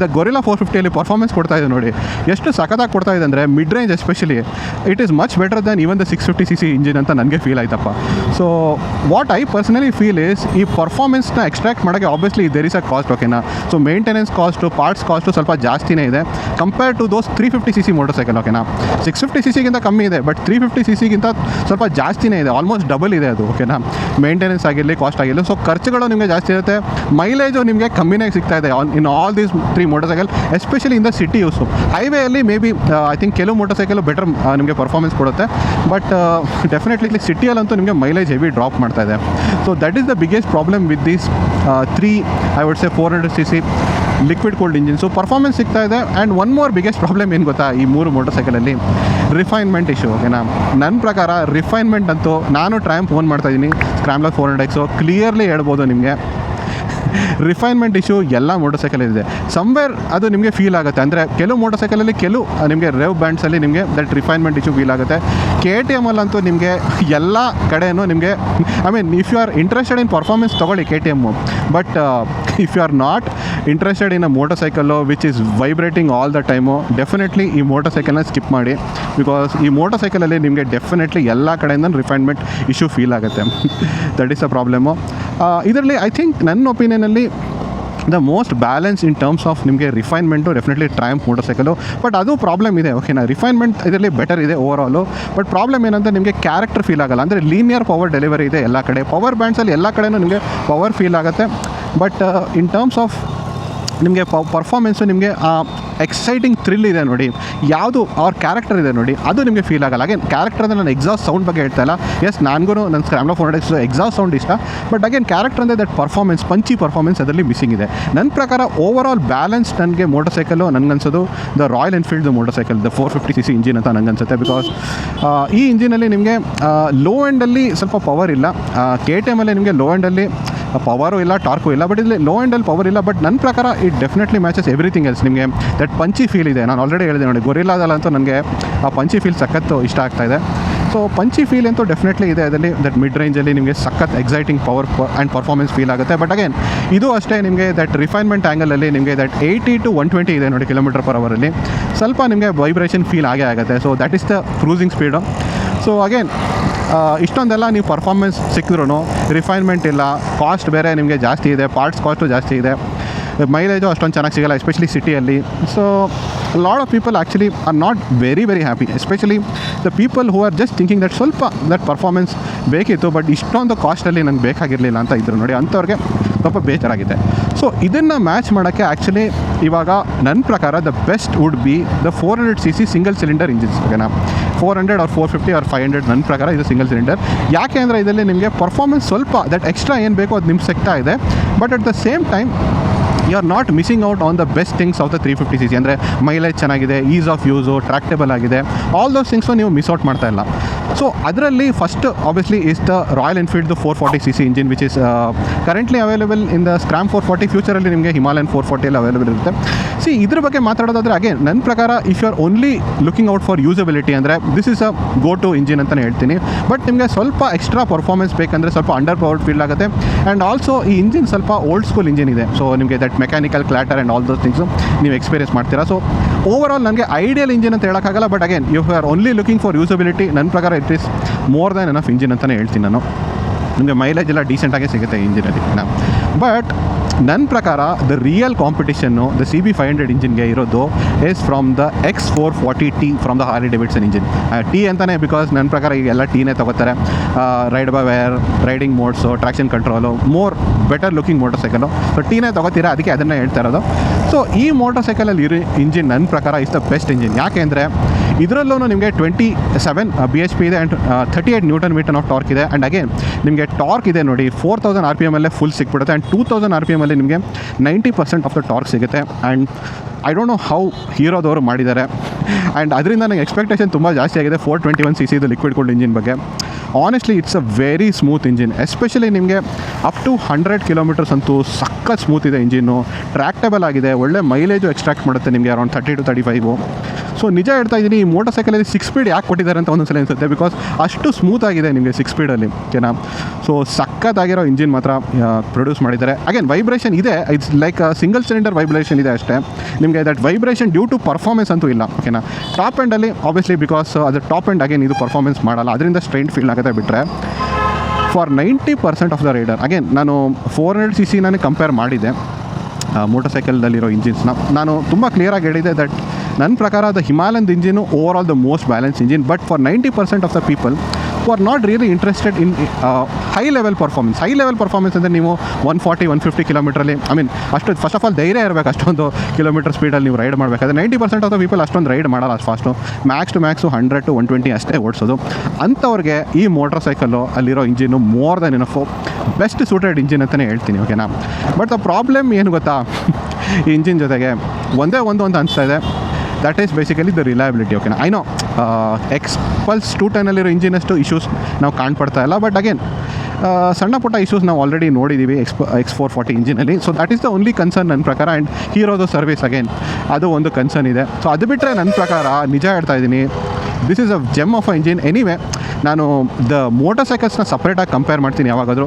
the Guerrilla 450ಯಲ್ಲಿ ಪರ್ಫಾರ್ಮೆನ್ಸ್ ಕೊಡ್ತಾಯಿದೆ ನೋಡಿ, ಎಷ್ಟು ಸಖತ್ತಾಗಿ ಕೊಡ್ತಾಯಿದೆ ಅಂದರೆ mid range especially it is much better than even the 650cc engine ಅಂತ ನನಗೆ ಫೀಲ್ ಆಯ್ತಪ್ಪ. So what I personally feel is, ಈ ಪರ್ಫಾರ್ಮೆನ್ಸ್ನ ಎಕ್ಸ್ಟ್ರಾಕ್ಟ್ ಮಾಡೋಕ್ಕೆ obviously there is a cost. ಓಕೆನಾ. So maintenance cost, parts cost ಸ್ವಲ್ಪ ಜಾಸ್ತಿನೇ ಇದೆ compare to those 350cc motorcycle. ಓಕೆನಾ. 650cc ಕಮ್ಮಿ ಇದೆ, ಬಟ್ 350cc ಸ್ವಲ್ಪ ಜಾಸ್ತಿನೇ ಇದೆ, ಆಲ್ಮೋಸ್ಟ್ ಡಬಲ್ ಇದೆ ಅದು. ಓಕೆನಾ. ಮೇಂಟೆನೆನ್ಸ್ ಆಗಿರಲಿ, ಕಾಸ್ಟ್ ಆಗಿರಲಿ, ಸೊ ಖರ್ಚುಗಳು ನಿಮಗೆ ಜಾಸ್ತಿ ಇರುತ್ತೆ. ಮೈಲೇಜು ನಿಮಗೆ ಕಮ್ಮಿನೇ ಸಿಗ್ತಾ ಇದೆ in all these 3 motorcycle, especially in the city use. ಹೈವೇಯಲ್ಲಿ ಮೇ ಬಿ ಐ ಥಿಂಕ್ ಕೆಲವು ಮೋಟರ್ ಸೈಕಲು ಬೆಟರ್ ನಿಮಗೆ ಪರ್ಫಾರ್ಮೆನ್ಸ್ ಕೊಡುತ್ತೆ, ಬಟ್ ಡೆಫಿನೆಟ್ಲಿ ಸಿಟಿಯಲ್ಲಂತೂ ನಿಮಗೆ ಮೈಲೇಜ್ ಹೆವಿ ಡ್ರಾಪ್ ಮಾಡ್ತಾ ಇದೆ. So that is the biggest problem with these 3 I would say 400cc liquid cooled engines. Performance ಸಿಗ್ತಾ ಇದೆ. And one more biggest problem ಏನು ಗೊತ್ತಾ ಈ 3 ಮೋಟರ್ ಸೈಕಲಲ್ಲಿ? Refinement issue. ಓಕೆನಾ. ನನ್ನ ಪ್ರಕಾರ ರಿಫೈನ್ಮೆಂಟ್ ಅಂತೂ, ನಾನು ಟ್ರಯಂಫ್ ಓನ್ ಮಾಡ್ತಾಯಿದ್ದೀನಿ, ಸ್ಕ್ರಾಮ್ಲರ್ 400X, ಕ್ಲಿಯರ್ಲಿ ಹೇಳ್ಬೋದು ನಿಮಗೆ ರಿಫೈನ್ಮೆಂಟ್ ಇಶ್ಯೂ ಎಲ್ಲ ಮೋಟರ್ ಸೈಕಲಲ್ಲಿದೆ. ಸಮ್ವೇರ್ ಅದು ನಿಮಗೆ ಫೀಲ್ ಆಗುತ್ತೆ. ಅಂದರೆ ಕೆಲವು ಮೋಟರ್ ಸೈಕಲಲ್ಲಿ ಕೆಲವು ನಿಮಗೆ ರೇವ್ ಬ್ಯಾಂಡ್ಸಲ್ಲಿ ನಿಮಗೆ ದಟ್ ರಿಫೈನ್ಮೆಂಟ್ ಇಶ್ಯೂ ಫೀಲ್ ಆಗುತ್ತೆ. KTM-ಅಲ್ಲಂತೂ ನಿಮಗೆ ಎಲ್ಲ ಕಡೆಯೂ ನಿಮಗೆ, I mean if you are interested in performance ತೊಗೊಳ್ಳಿ KTM, but if you are not interested in a motorcycle which is vibrating all the time, definitely ಈ ಮೋಟರ್ ಸೈಕಲ್ನ ಸ್ಕಿಪ್ ಮಾಡಿ. ಬಿಕಾಸ್ ಈ ಮೋಟರ್ ಸೈಕಲಲ್ಲಿ ನಿಮಗೆ ಡೆಫಿನೆಟ್ಲಿ ಎಲ್ಲ ಕಡೆಯಿಂದ ರಿಫೈನ್ಮೆಂಟ್ ಇಶ್ಯೂ ಫೀಲ್ ಆಗುತ್ತೆ. That is a problem. ಇದರಲ್ಲಿ ಐ ಥಿಂಕ್ ನನ್ನ ಒಪಿನಿಯನಲ್ಲಿ the most balance in terms of ನಿಮಗೆ refinement definitely Triumph motorcycle. But ಅದು ಪ್ರಾಬ್ಲಮ್ ಇದೆ. ಓಕೆನಾ. ರಿಫೈನ್ಮೆಂಟ್ ಇದರಲ್ಲಿ ಬೆಟರ್ ಇದೆ ಓವರಾಲು, ಬಟ್ ಪ್ರಾಬ್ಲಮ್ ಏನಂದರೆ ನಿಮಗೆ ಕ್ಯಾರೆಕ್ಟರ್ ಫೀಲ್ ಆಗೋಲ್ಲ. ಅಂದರೆ ಲೀನಿಯರ್ ಪವರ್ ಡೆಲಿವರಿ ಇದೆ ಎಲ್ಲ ಕಡೆ, ಪವರ್ ಬ್ಯಾಂಡ್ಸಲ್ಲಿ ಎಲ್ಲ ಕಡೆಯೂ ನಿಮಗೆ ಪವರ್ ಫೀಲ್ ಆಗುತ್ತೆ. ಬಟ್ ಇನ್ ಟರ್ಮ್ಸ್ ಆಫ್ ನಿಮಗೆ ಪರ್ಫಾರ್ಮೆನ್ಸು, ನಿಮಗೆ ಎಕ್ಸೈಟಿಂಗ್ ಥ್ರಿಲ್ ಇದೆ ನೋಡಿ, ಯಾವುದು ಅವ್ರ ಕ್ಯಾರೆಕ್ಟರ್ ಇದೆ ನೋಡಿ, ಅದು ನಿಮಗೆ ಫೀಲ್ ಆಗಲ್ಲ. ಅಗೇನ್ ಕ್ಯಾರೆಕ್ಟರ್ ಅಂದರೆ ನಾನು ಎಕ್ಸಾಸ್ಟ್ ಸೌಂಡ್ ಬಗ್ಗೆ ಹೇಳ್ತಾ ಇಲ್ಲ. ಎಸ್, ನನಗೂ ನನ್ನ ಸ್ಕ್ರಾಮ್ಲರ್ 400X ಎಕ್ಸಾಸ್ಟ್ ಸೌಂಡ್ ಇಷ್ಟ, ಬಟ್ ಅಗೇನ್ ಕ್ಯಾರೆಕ್ಟರ್ ಅಂದರೆ ದಟ್ ಪರ್ಫಾರ್ಮೆನ್ಸ್, ಪಂಚಿ ಪರ್ಫಾರ್ಮೆನ್ಸ್ ಅದರಲ್ಲಿ ಮಿಸ್ಸಿಂಗ್ ಇದೆ. ನನ್ನ ಪ್ರಕಾರ ಓವರ್ ಆಲ್ ಬ್ಯಾಲೆನ್ಸ್ ನನಗೆ ಮೋಟರ್ ಸೈಕಲು ನನಗನ್ಸೋದು the Royal Enfield motorcycle, the 450cc engine ಅಂತ ನನಗನ್ಸುತ್ತೆ. ಬಿಕಾಸ್ ಈ ಇಂಜಿನಲ್ಲಿ ನಿಮಗೆ ಲೋ ಎಂಡಲ್ಲಿ ಸ್ವಲ್ಪ ಪವರ್ ಇಲ್ಲ. KTM-ಅಲ್ಲಿ ನಿಮಗೆ ಲೋ ಎಂಡಲ್ಲಿ ಪವರು ಇಲ್ಲ, ಟಾರ್ಕು ಇಲ್ಲ, ಬಟ್ ಇಲ್ಲಿ ಲೋ ಎಂಡಲ್ಲಿ ಪವರ್ ಇಲ್ಲ. ಬಟ್ ನನ್ನ ಪ್ರಕಾರ it definitely matches everything else. ನಿಮಗೆ ದಟ್ ಪಂಚಿ ಫೀಲ್ ಇದೆ. ನಾನು ಆಲ್ರೆಡಿ ಹೇಳಿದೆ ನೋಡಿ, ಗೊರಿಲ್ಲಾದಲ್ಲಂತೂ ನನಗೆ ಆ ಪಂಚಿ ಫೀಲ್ ಸಖತ್ತು ಇಷ್ಟ ಆಗ್ತಾಯಿದೆ. ಸೊ ಪಂಚಿ ಫೀಲ್ ಅಂತೂ ಡೆಫಿನೆಟ್ಲಿ ಇದೆ ಅದರಲ್ಲಿ. ದಟ್ ಮಿಡ್ ರೇಂಜಲ್ಲಿ ನಿಮಗೆ ಸಖತ್ exciting power and performance feel ಆಗುತ್ತೆ. ಬಟ್ ಅಗೇನ್ ಇದು ಅಷ್ಟೇ, ನಿಮಗೆ ದಟ್ ರಿಫೈನ್ಮೆಂಟ್ ಆ್ಯಂಗಲಲ್ಲಿ ನಿಮಗೆ ದಟ್ 80 to 120 ಇದೆ ನೋಡಿ km/h, ಸ್ವಲ್ಪ ನಿಮಗೆ ವೈಬ್ರೇಷನ್ ಫೀಲ್ ಆಗೇ ಆಗುತ್ತೆ. So that is the cruising speed. So again ಇಷ್ಟೊಂದೆಲ್ಲ ನೀವು ಪರ್ಫಾರ್ಮೆನ್ಸ್ ಸಿಕ್ಕಿದ್ರೂ ರಿಫೈನ್ಮೆಂಟ್ ಇಲ್ಲ, ಕಾಸ್ಟ್ ಬೇರೆ ನಿಮಗೆ ಜಾಸ್ತಿ ಇದೆ, ಪಾರ್ಟ್ಸ್ ಕಾಸ್ಟು ಜಾಸ್ತಿ ಇದೆ, ಮೈಲೇಜು ಅಷ್ಟೊಂದು ಚೆನ್ನಾಗಿ ಸಿಗೋಲ್ಲ ಎಸ್ಪೆಷಲಿ ಸಿಟಿಯಲ್ಲಿ. So lot of people actually are not very happy, especially the people who are just thinking that ಸ್ವಲ್ಪ ದಟ್ ಪರ್ಫಾರ್ಮೆನ್ಸ್ ಬೇಕಿತ್ತು, ಬಟ್ ಇಷ್ಟೊಂದು ಕಾಸ್ಟಲ್ಲಿ ನನಗೆ ಬೇಕಾಗಿರಲಿಲ್ಲ ಅಂತ ಇದ್ರು ನೋಡಿ, ಅಂಥವ್ರಿಗೆ ಸ್ವಲ್ಪ ಬೇಜಾರಾಗಿದೆ. ಸೊ ಇದನ್ನು ಮ್ಯಾಚ್ ಮಾಡೋಕ್ಕೆ ಆ್ಯಕ್ಚುಲಿ ಇವಾಗ ನನ್ನ ಪ್ರಕಾರ the best wood be the 400cc single cylinder engines. ಓಕೆನಾ. 400 or 450 or 500 ನನ್ನ ಪ್ರಕಾರ ಇದು ಸಿಂಗಲ್ ಸಿಲಿಂಡರ್. ಯಾಕೆ ಅಂದರೆ ಇದರಲ್ಲಿ ನಿಮಗೆ ಪರ್ಫಾರ್ಮೆನ್ಸ್ ಸ್ವಲ್ಪ ದಟ್ ಎಕ್ಸ್ಟ್ರಾ ಏನು ಬೇಕೋ ಅದು ನಿಮ್ಗೆ ಸಿಗ್ತಾ ಇದೆ. But at the same time you are not missing out on the best things of the 350cc. ಅಂದರೆ ಮೈಲೇಜ್ ಚೆನ್ನಾಗಿದೆ, ಈಸ್ ಆಫ್ ಯೂಸು, ಟ್ರ್ಯಾಕ್ಟೇಬಲ್ ಆಗಿದೆ, ಆಲ್ ದೋಸ್ ಥಿಂಗ್ಸು ನೀವು ಮಿಸ್ ಔಟ್ ಮಾಡ್ತಾ ಇಲ್ಲ. ಸೊ ಅದರಲ್ಲಿ first obviously is the Royal Enfield 440cc engine which is currently available in the Scram 440. ಫ್ಯೂಚರಲ್ಲಿ ನಿಮಗೆ ಹಿಮಾಲಯನ್ 440 ಎಲ್ಲ ಅವೈಲೇಬಲ್ ಇರುತ್ತೆ. ಇದ್ರ ಬಗ್ಗೆ ಮಾತಾಡೋದಾದರೆ ಅಗೇನ್ ನನ್ನ ಪ್ರಕಾರ if you are only looking out for usability ಅಂದರೆ this is a go to engine ಅಂತಲೇ ಹೇಳ್ತೀನಿ. ಬಟ್ ನಿಮಗೆ ಸ್ವಲ್ಪ ಎಕ್ಸ್ಟ್ರಾ ಪರ್ಫಾರ್ಮೆನ್ಸ್ ಬೇಕಂದರೆ ಸ್ವಲ್ಪ ಅಂಡರ್ ಪವರ್ಡ್ ಫೀಲ್ ಆಗುತ್ತೆ. ಆ್ಯಂಡ್ ಆಲ್ಸೋ ಈ ಇಂಜಿನ್ ಸ್ವಲ್ಪ ಓಲ್ಡ್ ಸ್ಕೂಲ್ ಇಂಜಿನ್ ಇದೆ. ಸೊ ನಿಮಗೆ that mechanical clatter and all those things ನೀವು ಎಕ್ಸ್ಪೀರಿಯನ್ಸ್ ಮಾಡ್ತೀರಾ. ಸೊ ಓವರ್ ಆಲ್ ನನಗೆ ಐಡಿಯಲ್ ಇಂಜಿನ್ ಅಂತ ಹೇಳೋಕ್ಕಾಗಲ್ಲ. But again you are only looking for usability, ನನ್ನ ಪ್ರಕಾರ it is more than enough engine ಅಂತಲೇ ಹೇಳ್ತೀನಿ ನಾನು. ನಿಮಗೆ ಮೈಲೇಜ್ ಎಲ್ಲ ಡೀಸೆಂಟಾಗೇ ಸಿಗುತ್ತೆ ಇಂಜಿನಲ್ಲಿ. ಬಟ್ ನನ್ನ ಪ್ರಕಾರ the real competition the CB500 ಇಂಜಿನ್ಗೆ ಇರೋದು is from the X440T from the Harley Davidson engine. T ಅಂತಲೇ ಬಿಕಾಸ್ ನನ್ನ ಪ್ರಕಾರ ಈಗ ಎಲ್ಲ ಟೀನೇ ತೊಗೋತಾರೆ. Ride by wire, riding modes, traction control, more better looking motorcycle. So ಟೀನೇ ತೊಗೋತೀರಾ, ಅದಕ್ಕೆ ಅದನ್ನೇ ಹೇಳ್ತಾ ಇರೋದು. ಸೊ ಈ ಮೋಟರ್ ಸೈಕಲಲ್ಲಿ ಇರೋ ಇಂಜಿನ್ ನನ್ನ ಪ್ರಕಾರ ಇಸ್ ದ ಬೆಸ್ಟ್ ಇಂಜಿನ್. ಯಾಕೆ ಅಂದರೆ ಇದರಲ್ಲೂ ನಿಮಗೆ 27 bhp ಇದೆ ಆ್ಯಂಡ್ 38 Nm ಆಫ್ ಟಾರ್ಕ್ ಇದೆ. ಆ್ಯಂಡ್ ಅಗೇನ್ ನಿಮಗೆ ಟಾರ್ಕ್ ಇದೆ ನೋಡಿ, 4000 RPM ಅಲ್ಲೇ ಫುಲ್ ಸಿಕ್ಬಿಡುತ್ತೆ. ಆ್ಯಂಡ್ 2000 RPM ಅಲ್ಲಿ ನಿಮಗೆ 90% ಆಫ್ ದ ಟಾರ್ಕ್ ಸಿಗುತ್ತೆ. And I don't know how ಹೀರೋದವರು ಮಾಡಿದ್ದಾರೆ. ಆ್ಯಂಡ್ ಅದರಿಂದ ನನಗೆ ಎಕ್ಸ್ಪೆಕ್ಟೇಷನ್ ತುಂಬ ಜಾಸ್ತಿ ಆಗಿದೆ 421cc ಇದು ಲಿಕ್ವಿಡ್ ಕೂಲ್ಡ್ ಇಂಜಿನ್ ಬಗ್ಗೆ. Honestly it's a very smooth engine. Especially ನಿಮಗೆ ಅಪ್ ಟು 100 km ಅಂತೂ ಸಖತ್ ಸ್ಮೂತ್ ಇದೆ ಇಂಜಿನ್ನು. ಟ್ರ್ಯಾಕ್ಟೇಬಲ್ ಆಗಿದೆ, ಒಳ್ಳೆ ಮೈಲೇಜು ಎಕ್ಸ್ಟ್ರಾಕ್ಟ್ ಮಾಡುತ್ತೆ ನಿಮಗೆ ಅರೌಂಡ್ 30 to 35. ಸೊ ನಿಜ ಹೇಳ್ತಾ ಇದ್ದೀನಿ, ಈ ಮೋಟರ್ ಸೈಕಲಲ್ಲಿ 6 ಸ್ಪೀಡ್ ಯಾಕೆ ಕೊಟ್ಟಿದ್ದಾರೆ ಅಂತ ಒಂದೊಂದು ಸಲ ಅನಿಸುತ್ತೆ. ಬಿಕಾಸ್ ಅಷ್ಟು ಸ್ಮೂತ್ ಆಗಿದೆ ನಿಮಗೆ 6 ಸ್ಪೀಡಲ್ಲಿ, ಓಕೆನಾ. ಸೊ ಸಖತ್ತಾಗಿರೋ ಇಂಜಿನ್ ಮಾತ್ರ ಪ್ರೊಡ್ಯೂಸ್ ಮಾಡಿದ್ದಾರೆ. ಅಗೇನ್ ವೈಬ್ರೇಷನ್ ಇದೆ, it's like single cylinder vibration ಇದೆ ಅಷ್ಟೇ. ನಿಮಗೆ that vibration due to performance ಅಂತೂ ಇಲ್ಲ, ಓಕೆನಾ. ಟಾಪ್ ಎಂಡಲ್ಲಿ ಆಬ್ವಿಯಸ್ಲಿ ಬಿಕಾಸ್ ಅದು ಟಾಪ್ ಎಂಡ್ ಅಗೇನ್ ಇದು ಪರ್ಫಾರ್ಮೆನ್ಸ್ ಮಾಡಲ್ಲ, ಅದರಿಂದ ಸ್ಟ್ರೈನ್ ಫೀಲ್ ಆಗುತ್ತೆ. ಬಿಟ್ಟರೆ for 90% of the rider, again ನಾನು 400cc ನಾನು ಕಂಪೇರ್ ಮಾಡಿದೆ ಮೋಟರ್ ಸೈಕಲ್ದಲ್ಲಿರೋ ಇಂಜಿನ್ಸ್ನ. ನಾನು ತುಂಬ ಕ್ಲಿಯರಾಗಿ ಹೇಳಿದೆ ದಟ್ ನನ್ನ ಪ್ರಕಾರ the Himalayan engine over all the most balance engine. But for 90% of the people who are not really interested in high level performance. High level performance ಅಂದರೆ ನೀವು 140-150 ಕಿಲೋಮೀಟ್ರಲ್ಲಿ, ಐ ಮೀನ್ ಅಷ್ಟು ಫಸ್ಟ್ ಆಫ್ ಆಲ್ ಧೈರ್ಯ ಇರಬೇಕು ಅಷ್ಟೊಂದು kilometre ಸ್ಪೀಡಲ್ಲಿ ನೀವು ride ಮಾಡಬೇಕಾದ್ರೆ. 90% of the people ಅಷ್ಟೊಂದು ride ಮಾಡಲ್ಲ ಅಷ್ಟು ಫಾಸ್ಟು. ಮ್ಯಾಕ್ಸ್ ಟು 100 to 120 ಅಷ್ಟೇ ಓಡಿಸೋದು. ಅಂಥವ್ರಿಗೆ ಈ ಮೋಟರ್ ಸೈಕಲ್ಲು ಅಲ್ಲಿರೋ engine more than enough best suited engine ಅಂತಲೇ ಹೇಳ್ತೀನಿ, ಓಕೆನಾ. ಬಟ್ ದ ಪ್ರಾಬ್ಲಮ್ ಏನು ಗೊತ್ತಾ, ಈ ಇಂಜಿನ್ ಜೊತೆಗೆ ಒಂದೇ ಒಂದು ಅಂತ ಅನಿಸ್ತಾ ಇದೆ, that is basically the reliability, ಓಕೆನಾ. ಐ ನೋ Xpulse 210 ಇಂಜಿನಷ್ಟು ಇಶ್ಯೂಸ್ ನಾವು ಕಾಣ್ಪಡ್ತಾ ಇಲ್ಲ. ಬಟ್ ಅಗೇನ್ ಸಣ್ಣ ಪುಟ್ಟ ಇಶ್ಯೂಸ್ ನಾವು ಆಲ್ರೆಡಿ ನೋಡಿದ್ದೀವಿ X440 ಇಂಜಿನಲ್ಲಿ. So that is the only concern ನನ್ನ ಪ್ರಕಾರ. ಆ್ಯಂಡ್ ಹೀರೋದು ಸರ್ವಿಸ್ ಅಗೇನ್ ಅದು ಒಂದು ಕನ್ಸರ್ನ್ ಇದೆ. ಸೊ ಅದು ಬಿಟ್ಟರೆ ನನ್ನ ಪ್ರಕಾರ ನಿಜ ಹೇಳ್ತಾ ಇದ್ದೀನಿ, this is a GeM of a engine. Anyway ನಾನು ದ ಮೋಟರ್ ಸೈಕಲ್ಸ್ನ ಸಪ್ರೇಟಾಗಿ ಕಂಪೇರ್ ಮಾಡ್ತೀನಿ ಯಾವಾಗಾದರೂ.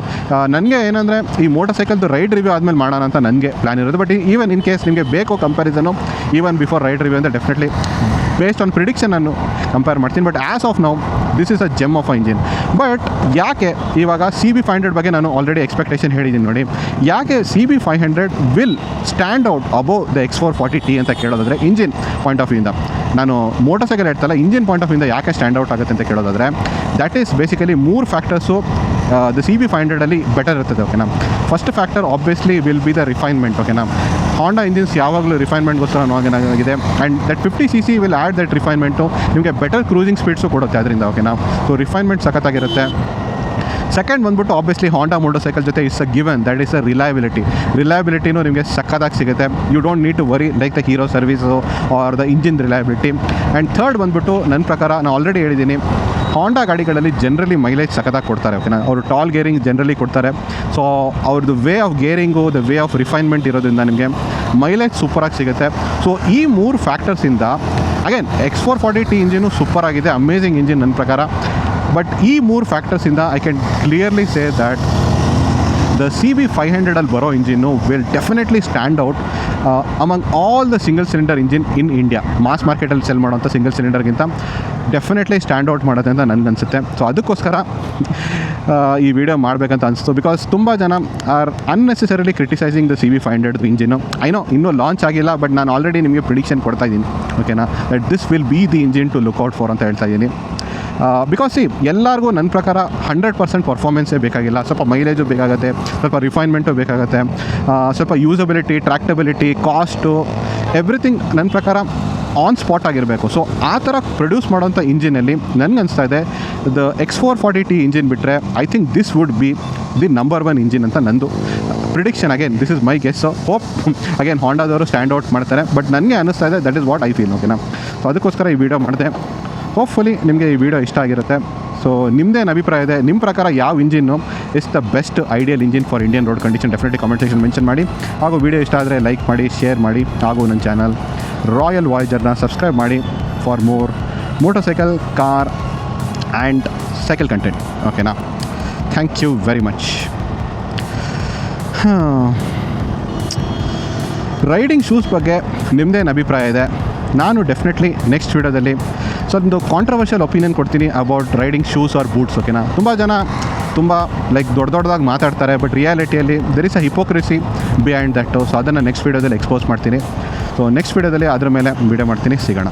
ನನಗೆ ಏನಂದರೆ ಈ ಮೋಟರ್ ಸೈಕಲ್ದು ರೈಡ್ ರಿವ್ಯೂ ಆದಮೇಲೆ ಮಾಡೋಣ ಅಂತ ನನಗೆ ಪ್ಲ್ಯಾನ್ ಇರೋದು. ಬಟ್ ಈವನ್ ಇನ್ ಕೇಸ್ ನಿಮಗೆ ಬೇಕು ಕಂಪ್ಯಾರಿಸನು ಈವನ್ ಬಿಫೋರ್ ರೈಡ್ ರಿವ್ಯೂ ಅಂತ ಡೆಫಿನೆಟ್ಲಿ ಬೇಸ್ಡ್ ಆನ್ ಪ್ರಿಡಿಕ್ಷನ್ ನಾನು ಕಂಪೇರ್ ಮಾಡ್ತೀನಿ. But as of now this is a GeM of a engine. But ಯಾಕೆ ಇವಾಗ CB500 ಬಗ್ಗೆ ನಾನು ಆಲ್ರೆಡಿ ಎಕ್ಸ್ಪೆಕ್ಟೇಷನ್ ಹೇಳಿದ್ದೀನಿ ನೋಡಿ. ಯಾಕೆ CB500 will stand out above the X440T ಅಂತ ಕೇಳೋದಾದರೆ ಇಂಜಿನ್ ಪಾಯಿಂಟ್ ಆಫ್ ವ್ಯೂಯಿಂದ, ನಾನು ಮೋಟರ್ ಸೈಕಲ್ ಹೇಳ್ತಲ್ಲ, ಇಂಜಿನ್ ಪಾಯಿಂಟ್ ಆಫ್ ವ್ಯೂಯಿಂದ ಯಾಕೆ ಸ್ಟ್ಯಾಂಡ್ ಔಟ್ ಆಗುತ್ತೆ ಅಂತ ಕೇಳೋದಾದರೆ that is basically 3 factors the CB500ಅಲ್ಲಿ ಬೆಟರ್ ಇರ್ತದೆ, ಓಕೆನಾ. First factor obviously will be the refinement, ಓಕೆನಾ. ಹಾಂಡಾ ಇಂಜಿನ್ಸ್ ಯಾವಾಗಲೂ ರಿಫೈನ್ಮೆಂಟ್ಗೋಸ್ಕರ ಆಗಿದೆ. And that 50cc will add that refinement ನಿಮಗೆ ಬೆಟರ್ ಕ್ರೂಸಿಂಗ್ ಸ್ಪೀಡ್ಸು ಕೊಡುತ್ತೆ ಅದರಿಂದ, ಓಕೆನಾ. So refinement ಸಖತ್ತಾಗಿರುತ್ತೆ. ಸೆಕೆಂಡ್ ಬಂದ್ಬಿಟ್ಟು ಆಬ್ವಿಯಸ್ಲಿ ಹಾಂಡಾ ಮೋಟರ್ ಸೈಕಲ್ ಜೊತೆ is a given, that is a ರಿಲಯಬಿಲಿಟಿನೂ ನಿಮಗೆ ಸಕ್ಕತ್ತಾಗಿ ಸಿಗುತ್ತೆ. You don't need to worry like the Hero service or the engine reliability. And third ಬಂದ್ಬಿಟ್ಟು ನನ್ನ ಪ್ರಕಾರ ನಾನು ಆಲ್ರೆಡಿ ಹೇಳಿದ್ದೀನಿ, ಹಾಂಡಾ ಗಾಡಿಗಳಲ್ಲಿ ಜನರಲಿ ಮೈಲೇಜ್ ಸಖತ್ತಾಗಿ ಕೊಡ್ತಾರೆ, ಓಕೆನಾ. ಅವರು ಟಾಲ್ ಗೇರಿಂಗ್ ಜನರಲಿ ಕೊಡ್ತಾರೆ. ಸೊ ಅವ್ರದ್ದು way of gearing, the way of refinement ಇರೋದ್ರಿಂದ ನಿಮಗೆ ಮೈಲೇಜ್ ಸೂಪರಾಗಿ ಸಿಗುತ್ತೆ. ಸೊ ಈ 3 ಫ್ಯಾಕ್ಟರ್ಸಿಂದ ಅಗೇನ್ X440T ಇಂಜಿನು ಸೂಪರಾಗಿದೆ, ಅಮೇಝಿಂಗ್ ಇಂಜಿನ್ ನನ್ನ ಪ್ರಕಾರ. ಬಟ್ ಈ 3 ಫ್ಯಾಕ್ಟರ್ಸಿಂದ I can clearly say that the CB500 ಬರೋ engine will definitely stand out among all the single cylinder engine in India. Mass ಮಾರ್ಕೆಟಲ್ಲಿ ಸೆಲ್ ಮಾಡೋಂಥ ಸಿಂಗಲ್ ಸಿಲಿಂಡರ್ಗಿಂತ ಡೆಫಿನೆಟ್ಲಿ ಸ್ಟ್ಯಾಂಡ್ ಔಟ್ ಮಾಡುತ್ತೆ ಅಂತ ನನಗನ್ಸುತ್ತೆ. ಸೊ ಅದಕ್ಕೋಸ್ಕರ ಈ ವಿಡಿಯೋ ಮಾಡಬೇಕಂತ ಅನಿಸ್ತು. ಬಿಕಾಸ್ ತುಂಬ ಜನ are unnecessarily criticising the CB500 engine. I know ಇನ್ನೂ ಲಾಂಚ್ ಆಗಿಲ್ಲ, ಬಟ್ ನಾನು ಆಲ್ರೆಡಿ ನಿಮಗೆ ಪ್ರಿಡಿಕ್ಷನ್ ಕೊಡ್ತಾ ಇದ್ದೀನಿ, ಓಕೆನಾ. That this will be the engine to look out for ಅಂತ ಹೇಳ್ತಾ ಇದ್ದೀನಿ. ಬಿಕಾಸ್ ಎಲ್ಲರಿಗೂ ನನ್ನ ಪ್ರಕಾರ 100% ಪರ್ಫಾರ್ಮೆನ್ಸೇ ಬೇಕಾಗಿಲ್ಲ, ಸ್ವಲ್ಪ ಮೈಲೇಜು ಬೇಕಾಗುತ್ತೆ, ಸ್ವಲ್ಪ ರಿಫೈನ್ಮೆಂಟು ಬೇಕಾಗುತ್ತೆ, ಸ್ವಲ್ಪ ಯೂಸಬಿಲಿಟಿ, ಟ್ರ್ಯಾಕ್ಟಬಿಲಿಟಿ, ಕಾಸ್ಟು, ಎವ್ರಿಥಿಂಗ್ ನನ್ನ ಪ್ರಕಾರ ಆನ್ ಸ್ಪಾಟ್ ಆಗಿರಬೇಕು. ಸೊ ಆ ಥರ ಪ್ರೊಡ್ಯೂಸ್ ಮಾಡೋಂಥ ಇಂಜಿನಲ್ಲಿ ನನಗನ್ನಿಸ್ತಾ ಇದೆ ದ X440T ಇಂಜಿನ್ ಬಿಟ್ಟರೆ I think this would be the number 1 engine ಅಂತ ನಂದು prediction. Again this is my guess. So hope again ಹಾಂಡಾದವರು ಸ್ಟ್ಯಾಂಡ್ ಔಟ್ ಮಾಡ್ತಾರೆ, ಬಟ್ ನನಗೆ ಅನ್ನಿಸ್ತಾ ಇದೆ that is what I feel. ಓಕೆನಾ? ಸೊ ಅದಕ್ಕೋಸ್ಕರ ಈ ವಿಡಿಯೋ ಮಾಡಿದೆ. ಹೋಪ್ಫುಲಿ ನಿಮಗೆ ಈ ವಿಡಿಯೋ ಇಷ್ಟ ಆಗಿರುತ್ತೆ. ಸೊ ನಿಮ್ಮದೇನು ಅಭಿಪ್ರಾಯ ಇದೆ? ನಿಮ್ಮ ಪ್ರಕಾರ ಯಾವ engine is the best ideal engine for Indian road condition? Definitely comment section mention ಮಾಡಿ. ಹಾಗೂ ವಿಡಿಯೋ ಇಷ್ಟ ಆದರೆ ಲೈಕ್ ಮಾಡಿ, ಶೇರ್ ಮಾಡಿ. ಹಾಗೂ ನನ್ನ ಚಾನಲ್ ರಾಯಲ್ ವಾಯ್ಜರ್ನ ಸಬ್ಸ್ಕ್ರೈಬ್ ಮಾಡಿ for more motorcycle, car and cycle content. ಓಕೆನಾ? Thank you very much. Riding shoes ಬಗ್ಗೆ ನಿಮ್ಮದೇನು ಅಭಿಪ್ರಾಯ ಇದೆ? ನಾನು ಡೆಫಿನೆಟ್ಲಿ ನೆಕ್ಸ್ಟ್ ವೀಡಿಯೋದಲ್ಲಿ ಸೊ ಒಂದು ಕಾಂಟ್ರವರ್ಷಿಯಲ್ ಒಪಿನಿಯನ್ ಕೊಡ್ತೀನಿ about riding shoes or boots. ಓಕೆನಾ? ತುಂಬ ಜನ ತುಂಬ ಲೈಕ್ ದೊಡ್ಡದಾಗಿ ಮಾತಾಡ್ತಾರೆ, ಬಟ್ ರಿಯಾಲಿಟಿಯಲ್ಲಿ there is a hypocrisy behind that. So ಅದನ್ನು ನೆಕ್ಸ್ಟ್ ವೀಡಿಯೋದಲ್ಲಿ ಎಕ್ಸ್ಪೋಸ್ ಮಾಡ್ತೀನಿ. ಸೊ ನೆಕ್ಸ್ಟ್ ವೀಡಿಯೋದಲ್ಲಿ ಅದ್ರ ಮೇಲೆ ವೀಡಿಯೋ ಮಾಡ್ತೀನಿ. ಸಿಗೋಣ.